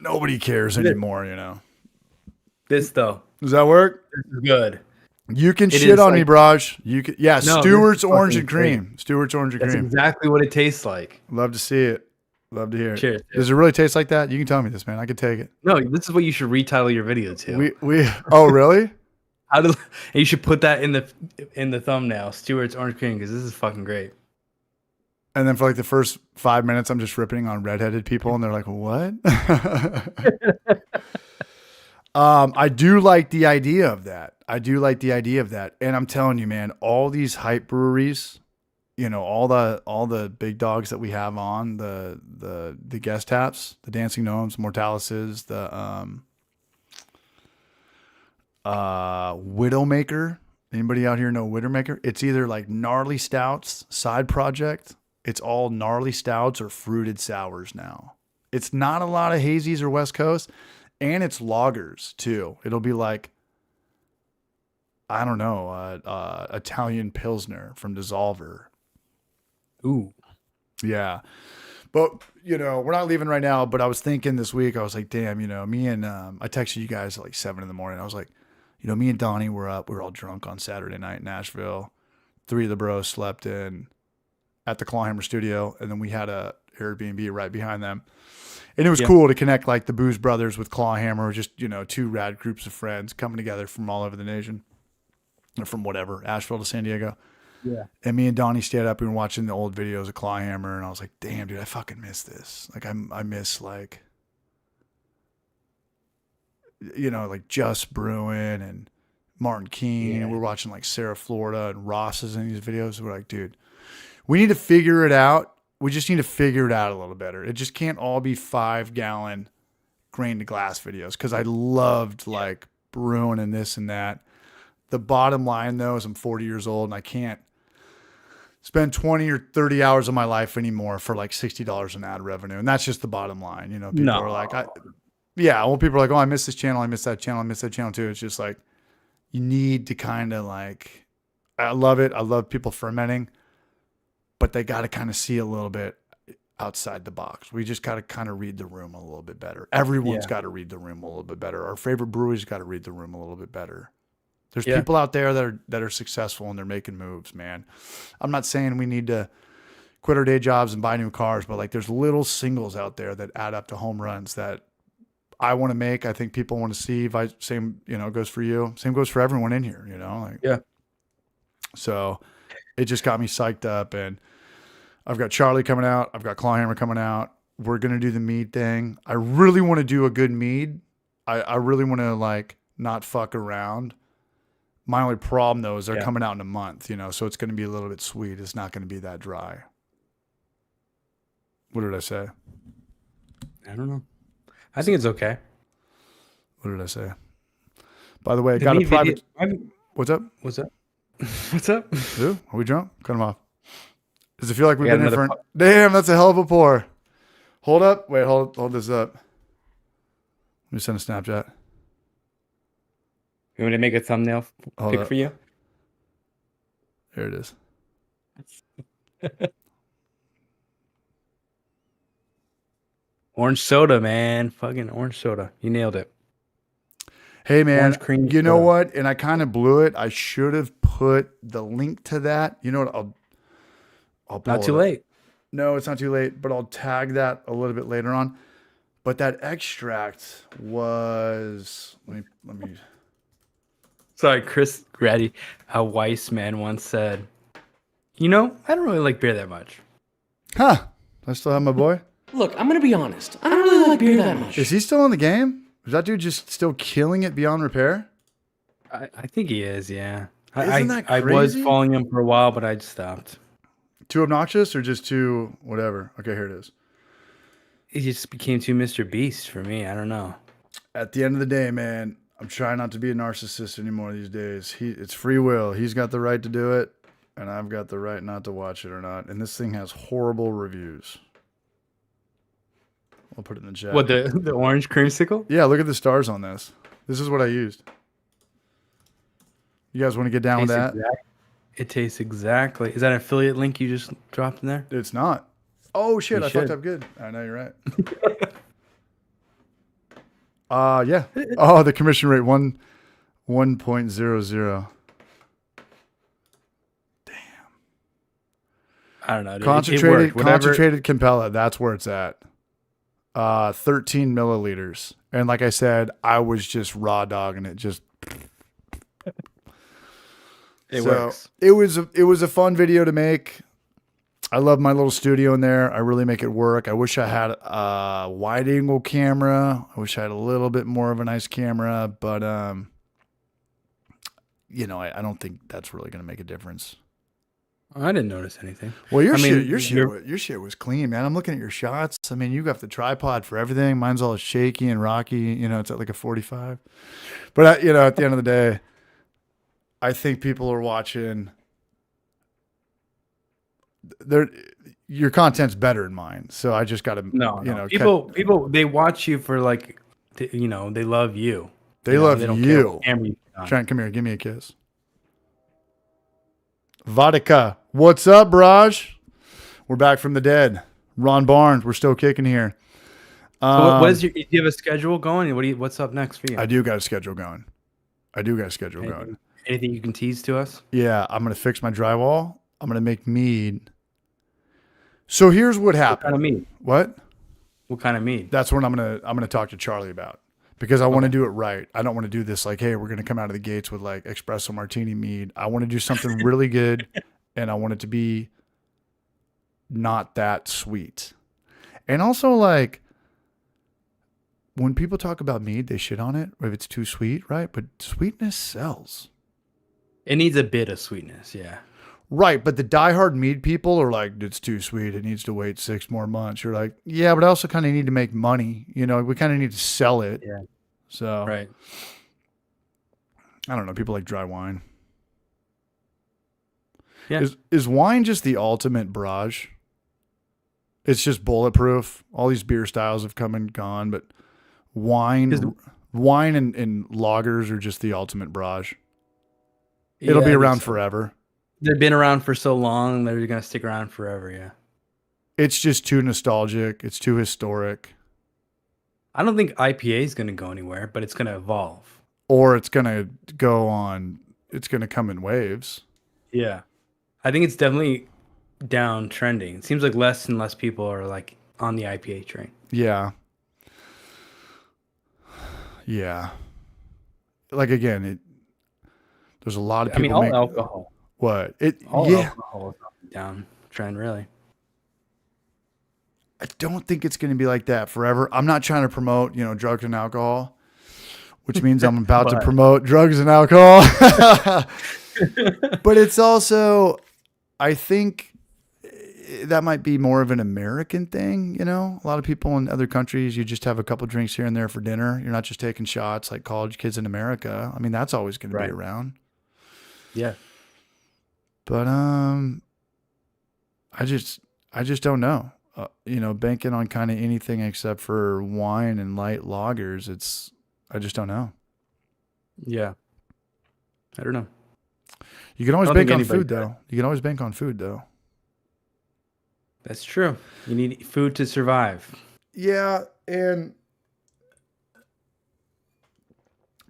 Nobody cares anymore. This though, Does that work? this is good. You can It shit is on me, like- Braj. You can, yeah. No, Stewart's this is orange fucking and cream. Stewart's orange and That's cream. exactly what it tastes like. Love to see it. Love to hear it. Cheers. Does it really taste like that? You can tell me this, man. I can take it. No, this is what you should retitle your video to. We. Oh, really? How do? And you should put that in the thumbnail. Stewart's orange cream, because this is fucking great. And then for like the first 5 minutes, I'm just ripping on redheaded people, and they're like, "What?" I do like the idea of that. And I'm telling you, man, all these hype breweries, all the big dogs that we have on the guest taps, the Dancing Gnomes, Mortalises, the Widowmaker. Anybody out here know Widowmaker? It's either like gnarly stouts, side project. It's all gnarly stouts or fruited sours now. It's not a lot of hazies or West Coast, and it's lagers too. It'll be like, I don't know, Italian Pilsner from Dissolver. Ooh. Yeah. But, we're not leaving right now, but I was thinking this week, I was like, damn, me and, I texted you guys at like 7 in the morning. I was like, me and Donnie were up. We were all drunk on Saturday night in Nashville. 3 of the bros slept in at the Clawhammer studio. And then we had a Airbnb right behind them. And it was cool to connect like the Booze Brothers with Clawhammer, just, 2 rad groups of friends coming together from all over the nation, or from whatever, Asheville to San Diego. Yeah. And me and Donnie stayed up and were watching the old videos of Clawhammer, and I was like, damn, dude, I fucking miss this. Like, I miss like, like Just Brewing and Martin Keene, and we're watching like Sarah Florida and Ross's in these videos. We're like, dude, we need to figure it out. We just need to figure it out a little better. It just can't all be 5-gallon grain to glass videos, because I loved like brewing and this and that. The bottom line, though, is I'm 40 years old and I can't spend 20 or 30 hours of my life anymore for like $60 in ad revenue. And that's just the bottom line. People are like, people are like, oh, I miss this channel. I miss that channel. I miss that channel too. It's just like, you need to kind of like, I love it. I love people fermenting, but they got to kind of see a little bit outside the box. We just got to kind of read the room a little bit better. Everyone's got to read the room a little bit better. Our favorite breweries got to read the room a little bit better. There's people out there that are successful and they're making moves, man. I'm not saying we need to quit our day jobs and buy new cars, but like there's little singles out there that add up to home runs that I want to make. I think people want to see. Same goes for you. Same goes for everyone in here, So it just got me psyched up, and I've got Charlie coming out. I've got Clawhammer coming out. We're going to do the mead thing. I really want to do a good mead. I really want to like not fuck around. My only problem, though, is they're coming out in a month, so it's going to be a little bit sweet. It's not going to be that dry. What did I say? I don't know. I think it's okay. What did I say? By the way, I got a private... What's up? What's up? What's up? Ooh, are we drunk? Cut them off. Does it feel like we've got been here another for... Damn, that's a hell of a pour. Hold up. Wait, hold this up. Let me send a Snapchat. You want me to make a thumbnail Hold pic up. for you? There it is. Orange soda, man. Fucking orange soda. You nailed it. Hey man, Orange cream you know soda. what? And I kind of blew it. I should have put the link to that. You know what? I'll pull Not too it up. late. No, it's not too late, but I'll tag that a little bit later on. But that extract was let me Sorry, Chris Grady, a Weiss man once said, I don't really like beer that much. Huh. I still have my boy. Look, I'm gonna be honest. I don't really like beer that much. Is he still in the game? Is that dude just still killing it beyond repair? I think he is, yeah. Isn't that I was crazy? following him for a while, but I just stopped. Too obnoxious or just too whatever? Okay, here it is. He just became too Mr. Beast for me. I don't know. At the end of the day, man, I'm trying not to be a narcissist anymore these days. It's free will. He's got the right to do it, and I've got the right not to watch it or not. And this thing has horrible reviews. I'll put it in the chat. What, the orange creamsicle? Yeah, look at the stars on this. This is what I used. You guys want to get down with that? It tastes exactly. Is that an affiliate link you just dropped in there? It's not. Oh shit! You I fucked should. up good. I know you're right. Yeah. Oh, the commission rate 1.00. I don't know. Dude. It Concentrated worked. Whatever. concentrated Campella. That's where it's at. 13 milliliters. And like I said, I was just raw dogging it. Just It so works. it was a fun video to make. I love my little studio in there. I really make it work. I wish I had a wide angle camera. I wish I had a little bit more of a nice camera, but I don't think that's really going to make a difference. I didn't notice anything. Well, your I mean, your shit was clean, man. I'm looking at your shots. I mean, you got the tripod for everything. Mine's all shaky and rocky. It's at like a 45. But at the end of the day, I think people are watching. Your content's better than mine, so I just got to No. People they watch you for like, they love you. They You know, love they don't care you. what camera you put on. Trent, come here, give me a kiss. Vodka, what's up, Braj? We're back from the dead. Ron Barnes, we're still kicking here. So what is do you have a schedule going? What's up next for you? I do got a schedule going. Anything you can tease to us? Yeah, I'm gonna fix my drywall. I'm gonna make mead. So here's what What happened. kind of mead? What? What kind of mead? That's what I'm gonna talk to Charlie about, because I want to do it right. I don't want to do this like, hey, we're gonna come out of the gates with like espresso martini mead. I want to do something really good, and I want it to be not that sweet. And also, like, when people talk about mead, they shit on it if it's too sweet, right? But sweetness sells. It needs a bit of sweetness, yeah. Right, but the diehard mead people are like, it's too sweet. It needs to wait 6 more months. You're like, yeah, but I also kind of need to make money. We kind of need to sell it. Yeah. So, Right. I don't know. People like dry wine. Yeah. Is wine just the ultimate barrage? It's just bulletproof. All these beer styles have come and gone, but wine and lagers are just the ultimate barrage. It'll be around forever. They've been around for so long, they're going to stick around forever, yeah. It's just too nostalgic. It's too historic. I don't think IPA is going to go anywhere, but it's going to evolve. Or it's going to it's going to come in waves. Yeah. I think it's definitely down trending. It seems like less and less people are like on the IPA train. Yeah. Yeah. Like, again, there's a lot of people. all alcohol. What? All Yeah. alcohol is down trend, really. I don't think it's going to be like that forever. I'm not trying to promote, drugs and alcohol, which means I'm about to promote drugs and alcohol. But it's also, I think that might be more of an American thing. A lot of people in other countries, you just have a couple drinks here and there for dinner. You're not just taking shots like college kids in America. I mean, that's always going to be around. Yeah. But I just don't know. Banking on kind of anything except for wine and light lagers, I just don't know. Yeah. I don't know. You can always I don't bank think on anybody food, does. though. You can always bank on food, though. That's true. You need food to survive. Yeah, and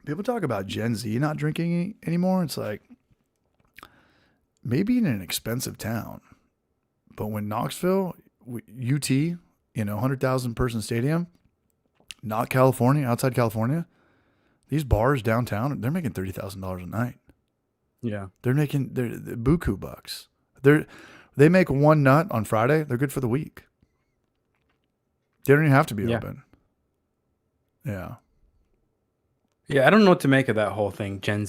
people talk about Gen Z not drinking anymore. It's like maybe in an expensive town, but when Knoxville, UT, 100,000 person stadium, not California, outside California, these bars downtown, they're making $30,000 a night. Yeah. They're making they're buku bucks. They make one nut on Friday. They're good for the week. They don't even have to be open. Yeah. Yeah, I don't know what to make of that whole thing, Gen